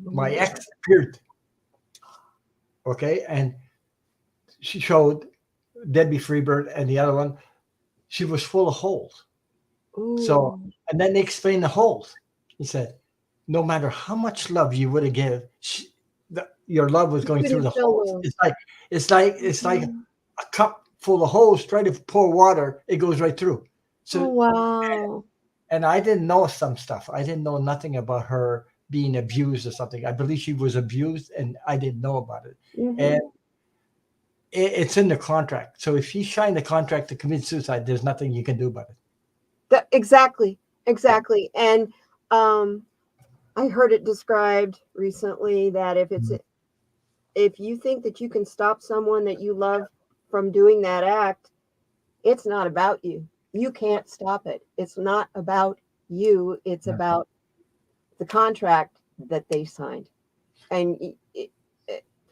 B: my ex appeared. Okay, and she showed Debbie Freebird, and the other one, she was full of holes. Ooh. So, and then they explained the holes. He said, no matter how much love you would have given, your love was going through the holes. It's like a cup full of holes. Try to pour water, it goes right through. So,
A: wow.
B: And I didn't know some stuff. I didn't know nothing about her being abused or something. I believe she was abused, and I didn't know about it. Mm-hmm. And it's in the contract. So if you sign the contract to commit suicide, there's nothing you can do about it.
A: Exactly. And I heard it described recently that if it's if you think that you can stop someone that you love from doing that act, it's not about you. You can't stop it. It's not about you. It's about the contract that they signed. And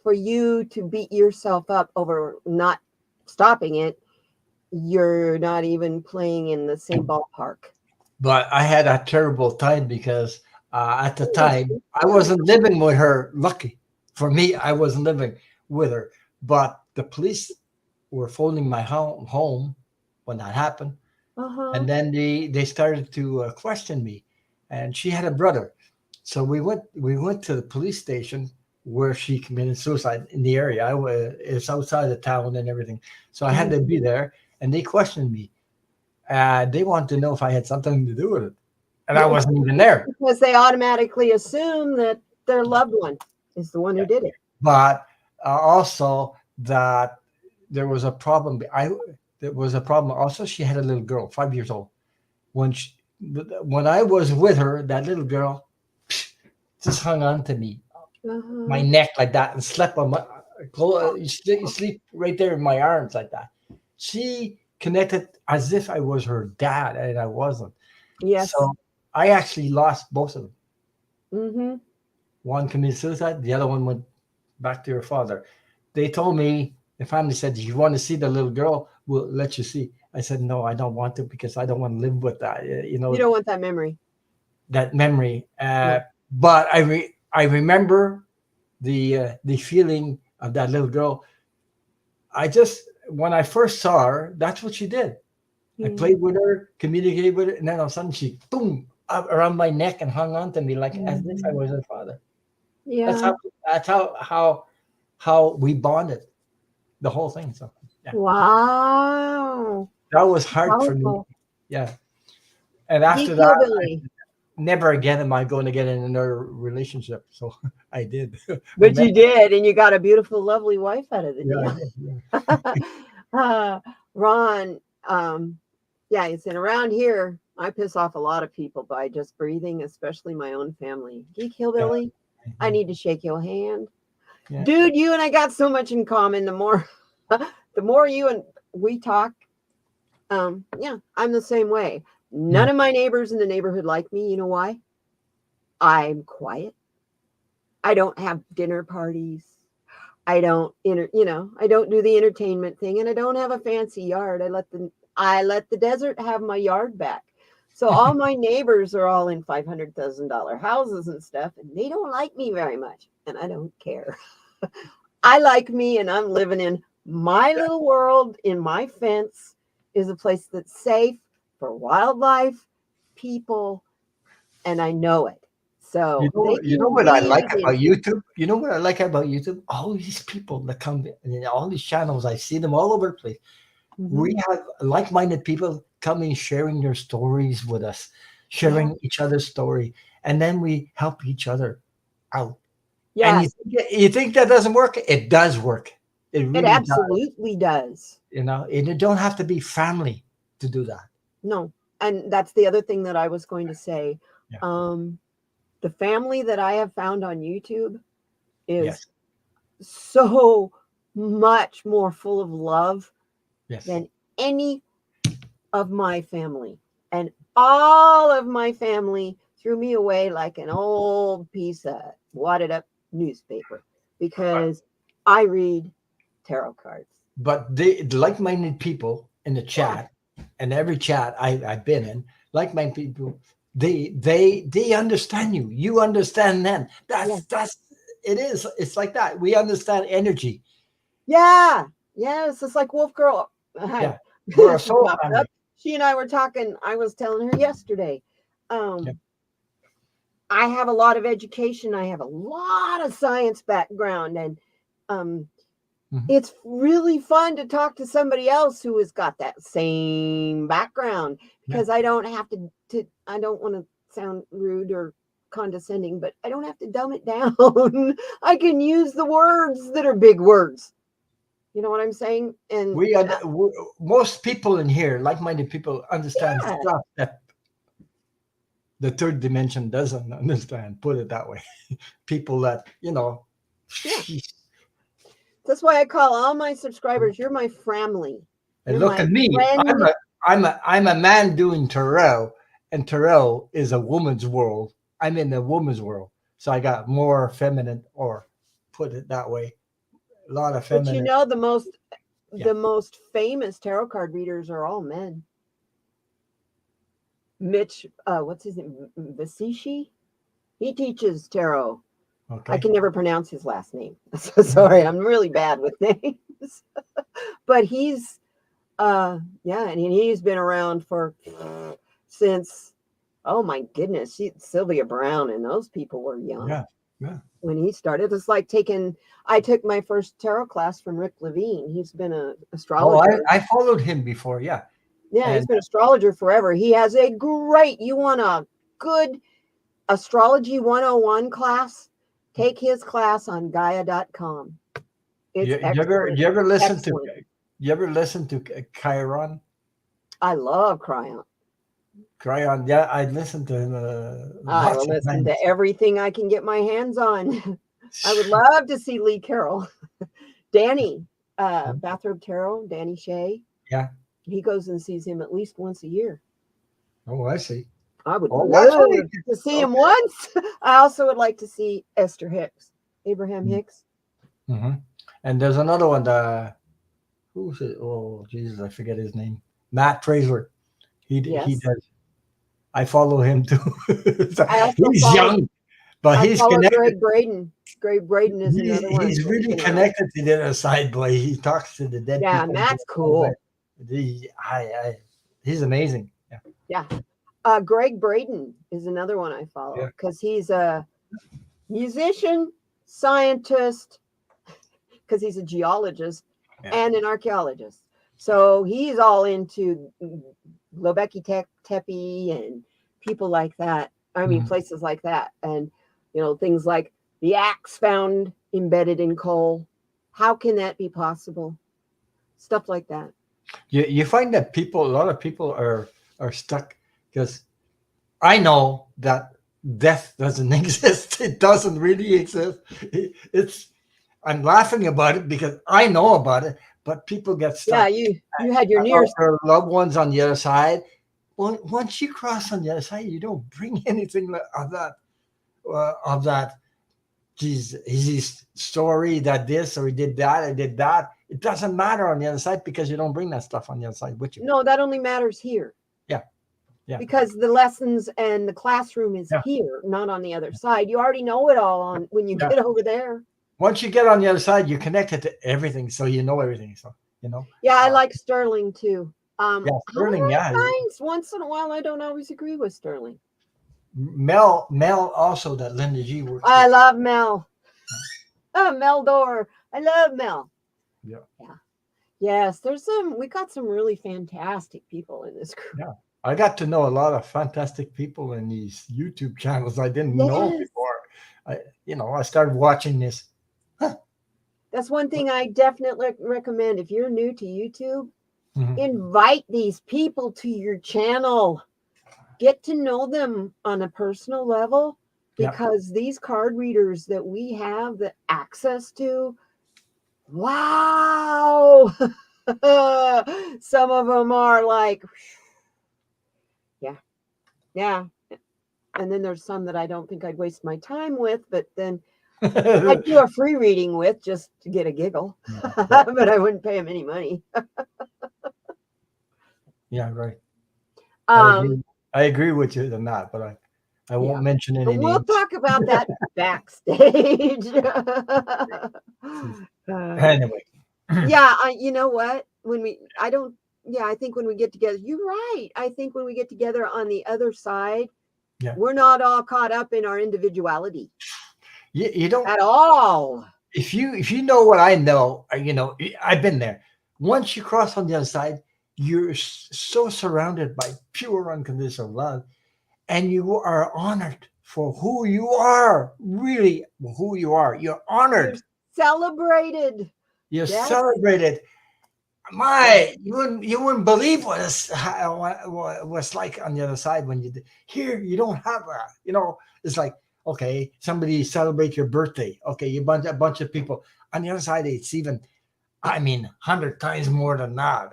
A: for you to beat yourself up over not stopping it, you're not even playing in the same ballpark.
B: But I had a terrible time because at the time I wasn't living with her. Lucky for me, I wasn't living with her. But the police were phoning my home when that happened, and then they started to question me. And she had a brother, so we went to the police station where she committed suicide in the area. It's outside the town and everything, so I had to be there, and they questioned me. They wanted to know if I had something to do with it, and I wasn't even there.
A: Because they automatically assume that their loved one is the one who did it.
B: But also that there was a problem. There was a problem. Also, she had a little girl, 5 years old. When she, when I was with her, that little girl just hung on to me, my neck like that, and slept on my. You sleep right there in my arms like that. She connected as if I was her dad, and I wasn't.
A: Yes.
B: So I actually lost both of them.
A: Mm-hmm.
B: One committed suicide, the other one went back to her father. They told me, the family said, "Do you want to see the little girl? We'll let you see." I said, "No, I don't want to because I don't want to live with that.
A: You don't want that memory.
B: That memory." But I remember the feeling of that little girl. I just when I first saw her, that's what she did. I played with her, communicated with her, and then all of a sudden she boom up around my neck and hung on to me like as if I was her father.
A: Yeah.
B: That's how we bonded, the whole thing. So yeah,
A: Wow.
B: that was hard for me.
A: Powerful.
B: Yeah, and after
A: Geek
B: that,
A: hillbilly.
B: never again am I going to get in another relationship. So I did.
A: But you did, and you got a beautiful, lovely wife out of the
B: Yeah,
A: deal. Ron, yeah, it's in around here. I piss off a lot of people by just breathing, especially my own family. Geek hillbilly, I need to shake your hand.
B: yeah.
A: Dude, you and I got so much in common. The more the more you and we talk, yeah, I'm the same way. None of my neighbors in the neighborhood like me. You know why? I'm quiet. I don't have dinner parties. I don't I don't do the entertainment thing, and I don't have a fancy yard. I let the desert have my yard back. So all my neighbors are all in $500,000 houses and stuff, and they don't like me very much, and I don't care. I like me, and I'm living in my little world. In my fence is a place that's safe for wildlife, people, and I know it. So
B: You know what I like about YouTube? You know what I like about YouTube? All these people that come in all these channels, I see them all over the place. We have like-minded people coming, sharing their stories with us, sharing each other's story, and then we help each other out.
A: Yeah,
B: And you think that doesn't work? It does work. It
A: it
B: really does.
A: absolutely does.
B: You know, and it don't have to be family to do that.
A: No, and that's the other thing that I was going to say.
B: Yeah.
A: The family that I have found on YouTube is
B: Yes.
A: so much more full of love
B: Yes.
A: than any of my family. And all of my family threw me away like an old piece of wadded up newspaper because I read tarot cards.
B: But the like-minded people in the chat, and every chat I've been in, like-minded people, they understand you. You understand them. That's it is. It's like that. We understand energy.
A: Yeah. Yes. It's like Wolf Girl.
B: Yeah. We're a soul family.
A: She and I were talking. I was telling her yesterday. I have a lot of education. I have a lot of science background, and it's really fun to talk to somebody else who has got that same background because I don't have to. I don't want to sound rude or condescending, but I don't have to dumb it down. I can use the words that are big words. You know what I'm saying? And
B: most people in here, like-minded people, understand stuff that the third dimension doesn't understand. Put it that way. People that
A: That's why I call all my subscribers, you're my family.
B: And
A: You're
B: look
A: my
B: at me.
A: friend.
B: I'm a man doing tarot, and tarot is a woman's world. I'm in the woman's world, so I got more feminine, or put it that way, a lot of
A: But you
B: feminine.
A: know,
B: Yeah.
A: the most famous tarot card readers are all men. Mitch, what's his name? Vasishi? He teaches tarot.
B: Okay.
A: I can never pronounce his last name. So sorry, I'm really bad with names. But he's yeah, and he's been around for since, oh my goodness, Sylvia Brown and those people were young.
B: Yeah. Yeah.
A: When he started. It's like I took my first tarot class from Rick Levine. He's been an astrologer.
B: Oh, I followed him before. Yeah.
A: Yeah,
B: And
A: he's been an astrologer forever. He has a great, you want a good astrology 101 class? Take his class on Gaia.com. It's excellent.
B: you ever listen
A: Excellent.
B: to you ever listen to Chiron?
A: I love Cryon.
B: Chiron, yeah, I listened to him.
A: I
B: Lots
A: will
B: of
A: listen
B: times.
A: to everything I can get my hands on. I would love to see Lee Carroll. Danny, Bathrobe Tarot, Danny Shea.
B: Yeah.
A: He goes and sees him at least once a year.
B: Oh, I see.
A: I would
B: that's
A: love
B: what
A: to see him once. I also would like to see Esther Hicks, Abraham Hicks.
B: Mm-hmm. And there's another one. Who's it? Oh, Jesus, I forget his name. Matt Fraser. He does. I follow him too. He's young, but
A: I
B: he's
A: follow
B: connected.
A: Greg Braden. Greg Braden is another one.
B: He's really connected to the other side, boy. He talks to the dead people.
A: Yeah, Matt's cool.
B: He's amazing. Yeah.
A: Yeah. Greg Braden is another one I follow because he's a musician, scientist, because he's a geologist and an archaeologist. So he's all into Lobeki Tepe and people like that. I mean, places like that. And, things like the axe found embedded in coal. How can that be possible? Stuff like that.
B: You find that a lot of people are stuck because I know that death doesn't exist. It doesn't really exist. I'm laughing about it because I know about it, but people get stuck.
A: Yeah, you had your near
B: loved ones on the other side. Well, once you cross on the other side, you don't bring anything of that. Geez, his story that this or he did that, I did that. It doesn't matter on the other side because you don't bring that stuff on the other side with you.
A: No, that only matters here.
B: Yeah.
A: Because the lessons and the classroom is here, not on the other side. You already know it all when you get over there.
B: Once you get on the other side, you're connected to everything, so you know everything. So Yeah,
A: I like Sterling too.
B: Sterling.
A: Once in a while, I don't always agree with Sterling.
B: Mel also that Linda G works.
A: I love Mel. Mel Dorr. I love Mel.
B: Yeah.
A: Yes, we got some really fantastic people in this group.
B: Yeah. I got to know a lot of fantastic people in these YouTube channels I didn't know before. I started watching this.
A: That's one thing I definitely recommend. If you're new to YouTube, invite these people to your channel. Get to know them on a personal level because these card readers that we have the access to, wow. Some of them are like, yeah. And then there's some that I don't think I'd waste my time with, but then I'd do a free reading with just to get a giggle, but I wouldn't pay them any money.
B: Yeah, right. I agree with you on that, but I won't mention any names.
A: We'll talk about that backstage.
B: Anyway.
A: You know what? I think when we get together, you're right. I think when we get together on the other side, we're not all caught up in our individuality.
B: You don't
A: at all.
B: If you know what I know, I've been there. Once you cross on the other side, you're so surrounded by pure unconditional love, and you are honored for who you are, really who you are. You're honored.
A: You're celebrated.
B: You're celebrated. You wouldn't believe what it's like on the other side when you here. You don't have it's like, okay, somebody celebrate your birthday. Okay, a bunch of people. On the other side, it's even, I mean, 100 times more than that.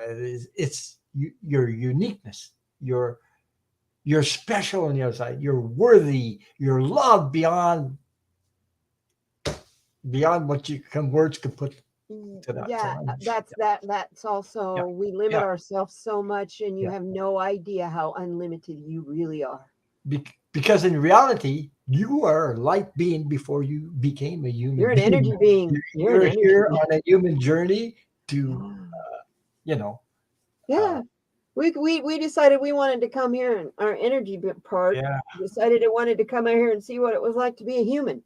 B: It's your uniqueness. You're special on the other side. You're worthy. You're loved beyond what words can put to that.
A: Yeah, that's also, we limit ourselves so much, and you have no idea how unlimited you really are.
B: Because in reality, you are a light being before you became a human.
A: You're an energy being.
B: You're here on a human journey to,
A: Yeah. We decided we wanted to come here, and our energy part decided it wanted to come out here and see what it was like to be a human.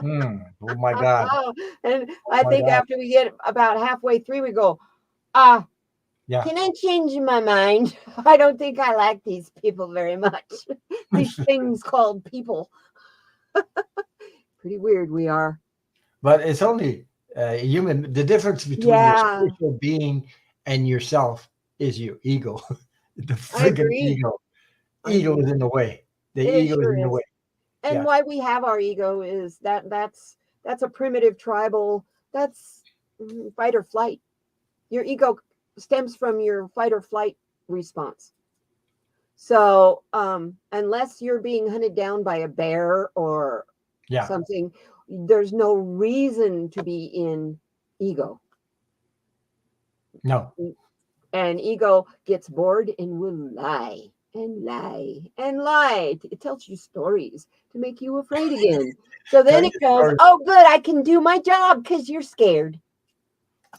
B: Oh my God.
A: And I think after we get about halfway through, we go, can I change my mind? I don't think I like these people very much. These things called people. Pretty weird we are.
B: But it's only human. The difference between your spiritual being and yourself is your ego. The friggin' ego. Ego is in the way. The ego is in the way.
A: And why we have our ego is that's a primitive tribal, that's fight or flight. Your ego stems from your fight or flight response. So unless you're being hunted down by a bear or something, there's no reason to be in ego.
B: No.
A: And ego gets bored and will lie and lie and lie. It tells you stories to make you afraid again. So then it goes, oh, good, I can do my job because you're scared.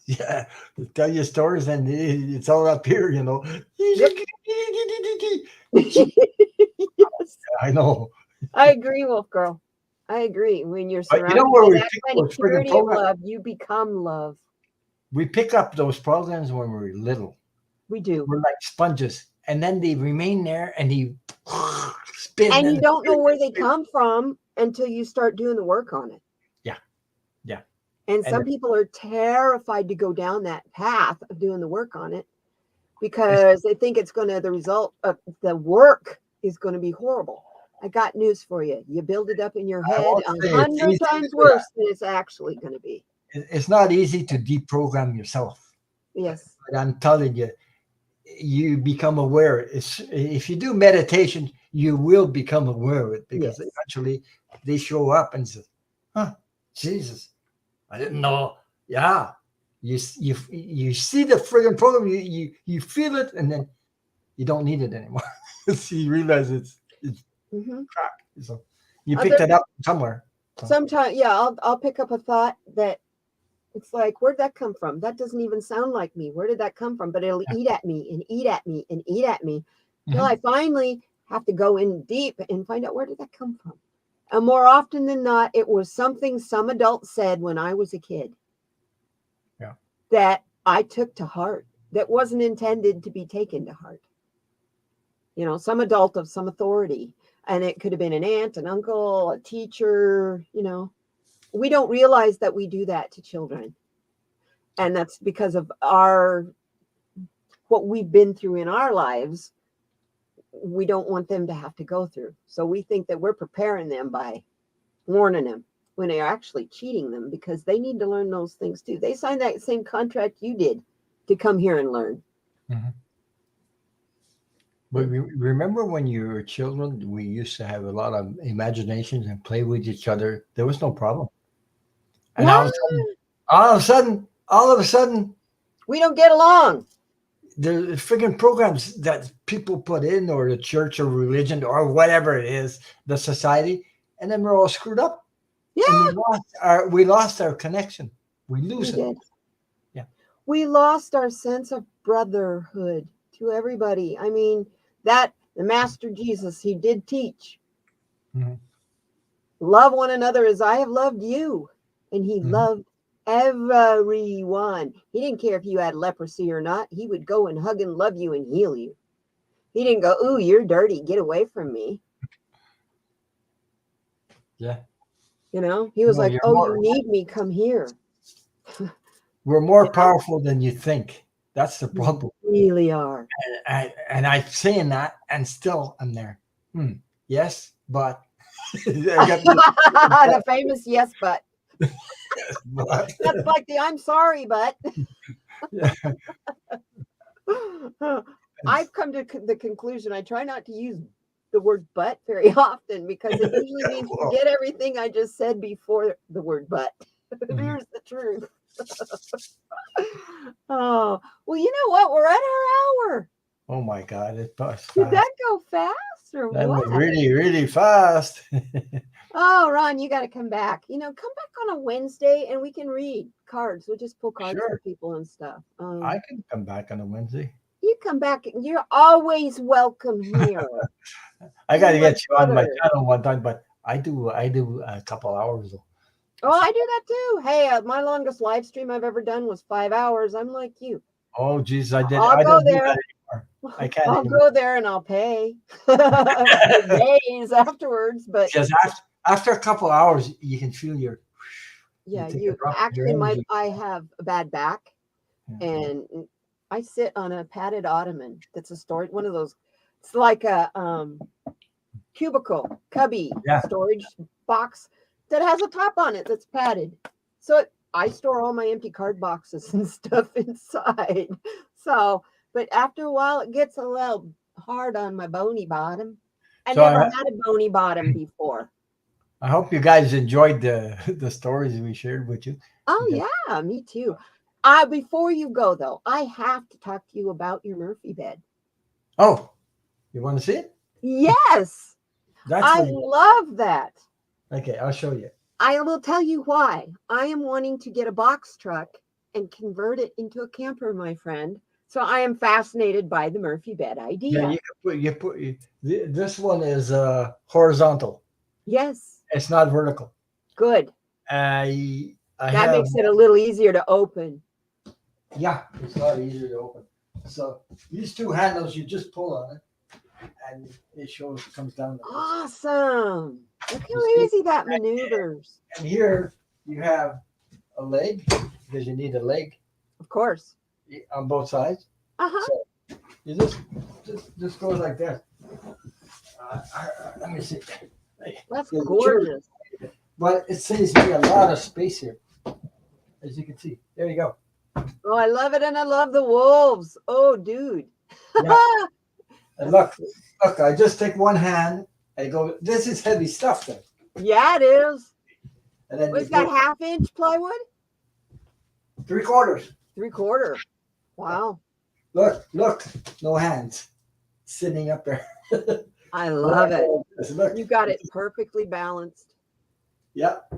B: Yeah, tell you stories and it's all up here,
A: Yep. Yes.
B: I know.
A: I agree, Wolf Girl. I agree. When you're surrounded by that kind of purity of love, you become love.
B: We pick up those programs when we're little.
A: We do.
B: We're like sponges, and then they remain there, and they spin.
A: And you don't know where they come from until you start doing the work on it.
B: Yeah.
A: And some people are terrified to go down that path of doing the work on it because they think the result of the work is going to be horrible. I got news for you. You build it up in your head 100 times worse than it's actually going to be.
B: It's not easy to deprogram yourself.
A: Yes.
B: But I'm telling you, you become aware. If you do meditation, you will become aware of it because eventually they show up and say, Jesus, I didn't know. Yeah. You see the friggin' program, you feel it, and then you don't need it anymore. So you realize it's crap. So you picked it up somewhere.
A: Sometimes, I'll pick up a thought that it's like, where'd that come from? That doesn't even sound like me. Where did that come from? But it'll eat at me and eat at me and eat at me until I finally have to go in deep and find out, where did that come from? And more often than not, it was something some adult said when I was a kid that I took to heart, that wasn't intended to be taken to heart. Some adult of some authority. And it could have been an aunt, an uncle, a teacher, We don't realize that we do that to children. And that's because of what we've been through in our lives. We don't want them to have to go through. So we think that we're preparing them by warning them when they're actually cheating them, because they need to learn those things too. They signed that same contract you did to come here and learn.
B: Mm-hmm. But remember when you were children, we used to have a lot of imaginations and play with each other. There was no problem. And all of a sudden,
A: we don't get along.
B: The friggin' programs that people put in, or the church or religion or whatever it is, the society, and then we're all screwed up.
A: Yeah.
B: And we lost our connection. We lose it.
A: Did.
B: Yeah.
A: We lost our sense of brotherhood to everybody. I mean, the Master Jesus, he did teach.
B: Mm-hmm.
A: Love one another as I have loved you. And he loved everyone. He didn't care if you had leprosy or not. He would go and hug and love you and heal you. He didn't go, ooh, you're dirty, get away from me.
B: Yeah.
A: He was like, you need me, come here.
B: We're more powerful than you think. That's the problem.
A: We really are.
B: And I'm saying that, and still I'm there. Yes, but.
A: The famous yes, but.
B: But,
A: That's like the I'm sorry, but
B: yeah,
A: I've come to the conclusion I try not to use the word but very often because it usually means
B: well,
A: forget everything I just said before the word but.
B: mhm.
A: Here's the truth. Oh, well, you know what? We're at our hour.
B: Oh my God, it passed
A: Did
B: fast.
A: that go fast or
B: That was
A: what?
B: really, really fast.
A: Oh, Ron, you got to come back. Come back on a Wednesday and we can read cards. We'll just pull cards for
B: Sure,
A: people and stuff.
B: I can come back on a Wednesday.
A: You come back. You're always welcome here.
B: I got
A: You're
B: to
A: my
B: get you on my
A: brother.
B: channel one time, but I do a couple hours though.
A: Oh, I do that too. Hey, my longest live stream I've ever done was 5 hours. I'm like you.
B: Oh, geez, I
A: I'll go
B: don't do
A: there.
B: that anymore. I can't
A: I'll
B: anymore.
A: go there and I'll pay for days afterwards. But
B: Because after a couple hours, you can feel you
A: yeah,
B: take a drop of your
A: actually
B: energy.
A: I have a bad back
B: Yeah.
A: and I sit on a padded ottoman that's a storage one of those. It's like a cubicle cubby
B: Yeah.
A: storage box that has a top on it that's padded. So I store all my empty card boxes and stuff inside. So, but after a while, it gets a little hard on my bony bottom. I
B: So
A: never had a bony bottom before.
B: I hope you guys enjoyed the stories we shared with you.
A: Oh
B: Because,
A: yeah, me too. Before you go though, I have to talk to you about your Murphy bed.
B: oh, you want to see it?
A: Yes,
B: That's
A: I
B: what you
A: love that.
B: Okay, I'll show you.
A: I will tell you why. I am wanting to get a box truck and convert it into a camper, my friend. So I am fascinated by the Murphy bed
B: Yeah,
A: idea.
B: this one is horizontal.
A: Yes,
B: It's not vertical.
A: good.
B: I
A: That
B: have
A: makes it a little easier to open.
B: Yeah, it's a lot easier to open. So these two handles, you just pull on it, and it comes down. Like this.
A: Awesome. Look how
B: You see?
A: easy that maneuvers.
B: And here you have a leg because you need a leg
A: Of course.
B: on both sides.
A: Uh-huh.
B: So you just goes like this. Let me see.
A: That's
B: Yeah,
A: gorgeous.
B: But it saves me a lot of space here, as you can see. There you go.
A: Oh, I love it. And I love the wolves. Oh, dude.
B: Yeah. And look, I just take one hand and go, this is heavy stuff then.
A: Yeah, it is.
B: And then
A: We've got 1/2 inch plywood?
B: 3/4.
A: 3/4. Wow.
B: Look, no hands sitting up there.
A: I love it.
B: Look,
A: You got it perfectly balanced.
B: Yep.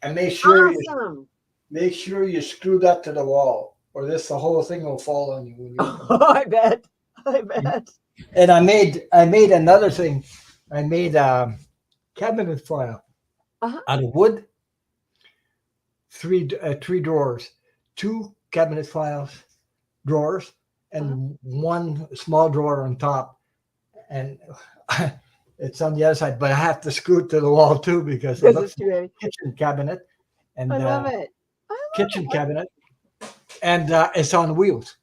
B: And make sure
A: Awesome.
B: you screw that to the wall, or the whole thing will fall on you when you open it.
A: Oh, I bet. I bet.
B: And I made another thing. I made a cabinet file
A: Uh-huh.
B: out of wood. Three drawers, 2 cabinet files drawers, and one small drawer on top. And it's on the other side, but I have to screw it to the wall too because it looks
A: It's too heavy.
B: like a kitchen cabinet and
A: I love it.
B: kitchen cabinet, and it's on wheels.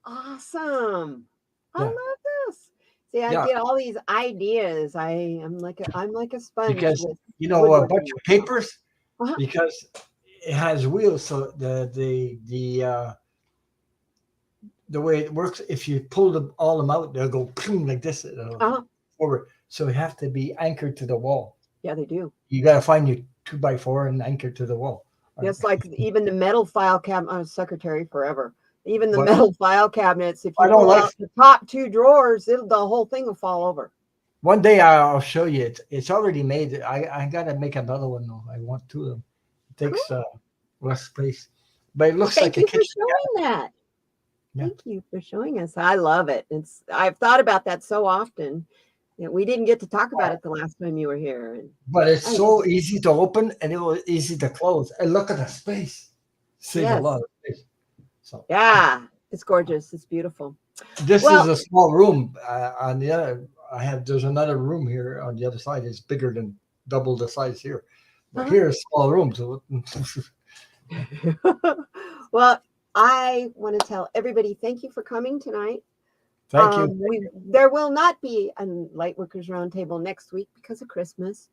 A: Awesome. I
B: Yeah.
A: love this. See, I
B: Yeah.
A: get all these ideas. I'm like a sponge.
B: Because
A: with
B: a bunch
A: woodworking.
B: of papers
A: Uh-huh.
B: because it has wheels, so the way it works, if you pull all them out, they'll go like this forward. So you have to be anchored to the wall.
A: Yeah, they do.
B: You got to find your 2x4 and anchor to the wall.
A: Just like even the metal file cabinet. I was secretary forever. Even the
B: But-
A: metal file cabinets, if
B: I
A: you
B: don't
A: pull
B: like-
A: out the top 2 drawers, the whole thing will fall over.
B: One day I'll show you it. It's already made. I got to make another one though. I want 2 of them. It takes less space, but it looks
A: Thank
B: like a
A: you for
B: kitchen
A: showing that.
B: Yeah.
A: Thank you for showing us. I love it. I've thought about that so often. We didn't get to talk about it the last time you were here. And
B: But it's so easy to open and it was easy to close. And look at the space. Saves a lot of space. So
A: yeah, it's gorgeous. It's beautiful.
B: this is a small room. On the other, there's another room here on the other side. It's bigger than double the size here. But here's a small room. So
A: well, I want to tell everybody thank you for coming tonight.
B: thank you.
A: There will not be a Lightworkers Roundtable next week because of Christmas.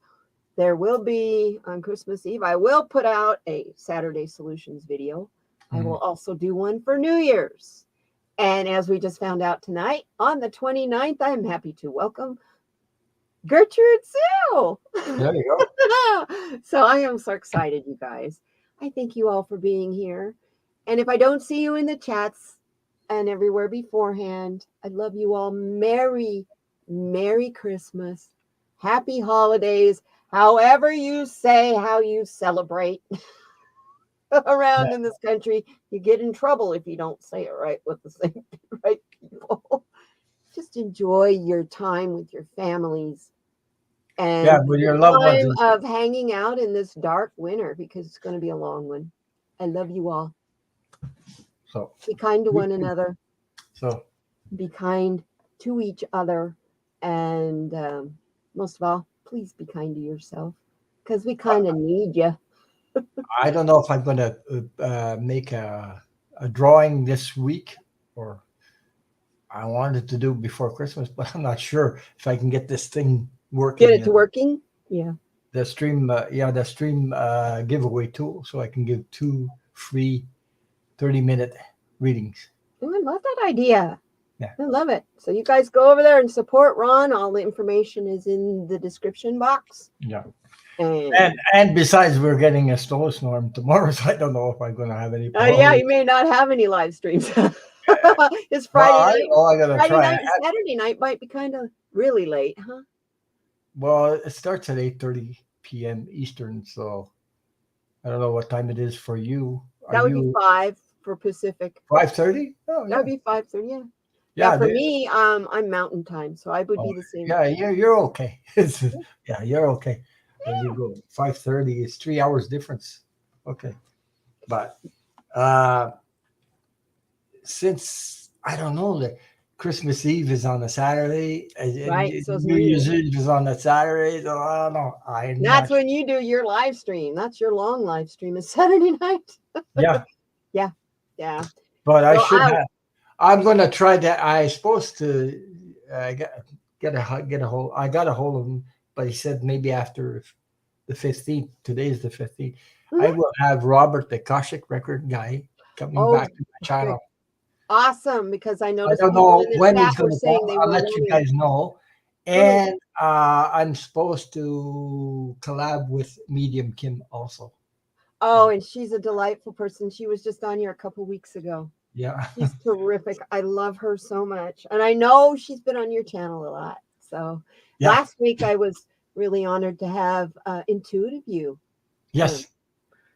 A: there will be on Christmas Eve, I will put out a Saturday Solutions video. I will also do one for New Year's. And as we just found out tonight, on the 29th, I'm happy to welcome Gertrude Sue.
B: There you go.
A: So I am so excited, you guys. I thank you all for being here. And if I don't see you in the chats and everywhere beforehand, I love you all. Merry Christmas. Happy holidays. However you say how you celebrate around in this country, you get in trouble if you don't say it right with the same right people. Just enjoy your time with your families and
B: with your loved
A: time
B: ones.
A: of hanging out in this dark winter, because it's going to be a long one. I love you all.
B: So
A: be kind to one another.
B: So
A: be kind to each other, and most of all, please be kind to yourself, because we kind of need you.
B: I don't know if I'm going to make a drawing this week, or I wanted to do before Christmas, but I'm not sure if I can get this thing working.
A: Get it to working? Yeah.
B: The stream, the stream giveaway tool, so I can give 2 free 30-minute readings.
A: Oh, I love that idea.
B: Yeah.
A: I love it. So you guys go over there and support Ron. All the information is in the description box.
B: Yeah. And besides, we're getting a snowstorm tomorrow, so I don't know if I'm going to have any problems.
A: Yeah, you may not have any live streams. It's Friday night.
B: I gotta
A: Friday
B: try.
A: night and Saturday night might be kind of really late, huh?
B: Well, it starts at 8:30 p.m. Eastern, so I don't know what time it is for you.
A: That would be 5 for Pacific.
B: 5:30? Oh,
A: that would be 5:30. Yeah.
B: Yeah,
A: for me, I'm Mountain Time, so I would be the same.
B: Yeah, you're okay. Yeah, you're okay. There you go. 5:30 is 3 hours difference. Okay, but since I don't know, the Christmas Eve is on a Saturday,
A: right? So
B: New Year's Eve is on a Saturday. So I don't know.
A: That's when you do your live stream. That's your long live stream. Is Saturday night.
B: Yeah.
A: Yeah.
B: But I should have. I'm going to try that. I supposed to get a hold. I got a hold of him, but he said maybe after the 15th. Today's the 15th. I will have Robert, the Akashic record guy, coming back to my channel.
A: Awesome, because I noticed.
B: I don't know when he's going to come. I'll let you guys know. And I'm supposed to collab with Medium Kim also.
A: Oh, and she's a delightful person. She was just on here a couple weeks ago.
B: Yeah.
A: She's terrific. I love her so much. And I know she's been on your channel a lot. So last week I was really honored to have Intuitive You.
B: Yes.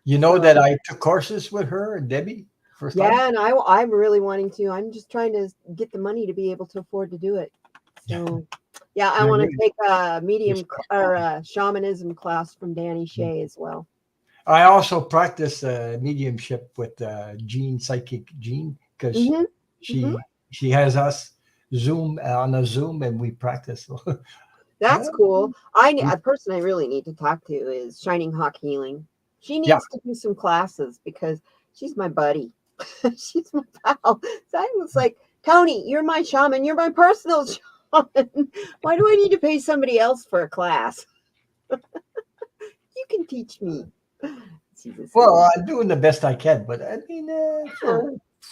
B: You know that I took courses with her and Debbie first time?
A: Yeah, and I'm really wanting to. I'm just trying to get the money to be able to afford to do it. So I want to take a medium or a shamanism class from Danny Shea as well.
B: I also practice mediumship with Psychic Jean, because she has us on a Zoom and we practice.
A: That's cool. A person I really need to talk to is Shining Hawk Healing. She needs to do some classes because she's my buddy. She's my pal. So I was like, Tony, you're my shaman. You're my personal shaman. Why do I need to pay somebody else for a class? You can teach me.
B: Well, I'm doing the best I can, but I mean,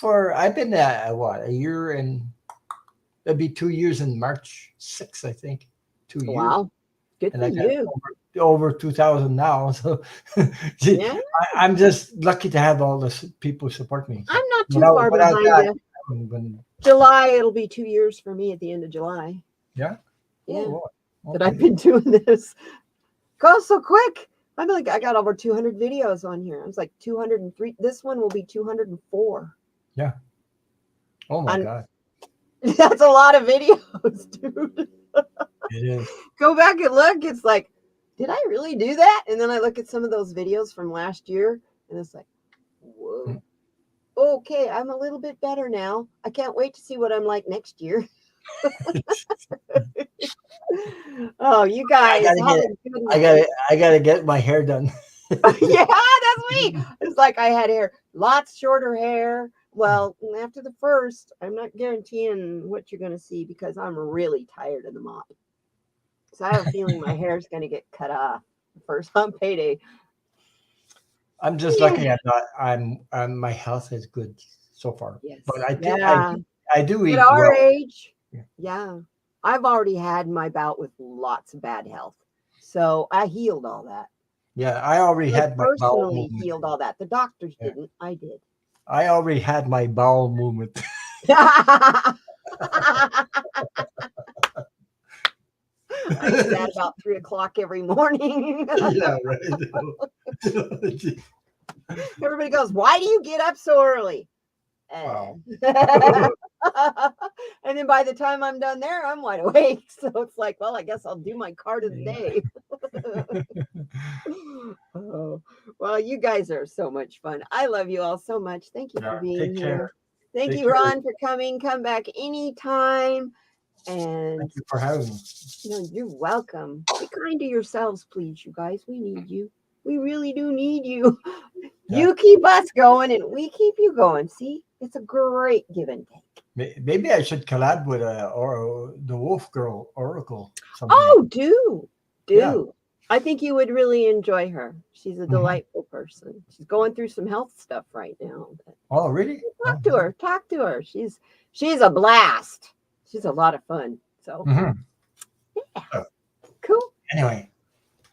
B: I've been a year, and it'll be 2 years in March 6th, I think. 2 years.
A: Wow, good for you.
B: Over 2,000 now, so I'm just lucky to have all the people support me.
A: I'm not too far behind you. July, it'll be 2 years for me at the end of July.
B: Yeah.
A: That I've been doing this. Goes so quick. I got over 200 videos on here. I was like 203. This one will be 204.
B: Yeah. Oh my God.
A: That's a lot of videos, dude.
B: It is.
A: Go back and look. It's like, did I really do that? And then I look at some of those videos from last year, and it's like, whoa. Okay, I'm a little bit better now. I can't wait to see what I'm like next year. Oh, you guys!
B: I gotta get my hair done.
A: Yeah, that's me. It's like I had hair, lots shorter hair. Well, after the first, I'm not guaranteeing what you're gonna see because I'm really tired of the mop. So I have a feeling my hair's gonna get cut off. first on payday.
B: I'm just looking at that. My health is good so far,
A: Yes.
B: but
A: Yeah.
B: I do eat
A: At our
B: well.
A: age,
B: Yeah.
A: yeah. I've already had my bout with lots of bad health. So I healed all that.
B: Yeah, I already
A: I
B: had my bowel
A: personally
B: movement.
A: healed all that. The doctors
B: Yeah.
A: didn't. I did.
B: I already had my bowel movement.
A: I do that about 3:00 every morning.
B: Yeah, right.
A: Everybody goes, "Why do you get up so early?"
B: Wow.
A: And then by the time I'm done there, I'm wide awake. So it's like, well, I guess I'll do my card of the day. Oh, well, you guys are so much fun. I love you all so much. Thank you for
B: Yeah,
A: being
B: take
A: here.
B: care.
A: Thank
B: Take
A: you,
B: care.
A: Ron, for coming. Come back anytime. And
B: Thank you for having me.
A: no, you're welcome. Be kind to yourselves, please, you guys. We need you. We really do need you.
B: Yeah.
A: You keep us going and we keep you going. See, it's a great give and take.
B: Maybe I should collab with or the Wolf Girl Oracle someday.
A: Oh, do.
B: Yeah.
A: I think you would really enjoy her. She's a delightful person. She's going through some health stuff right now. But
B: Oh, really?
A: talk to her. Talk to her. She's a blast. She's a lot of fun. So yeah. Cool.
B: Anyway.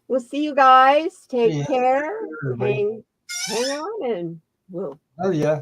A: We'll see you guys. Take care.
B: Everybody.
A: Hang on and we'll.
B: Oh, yeah.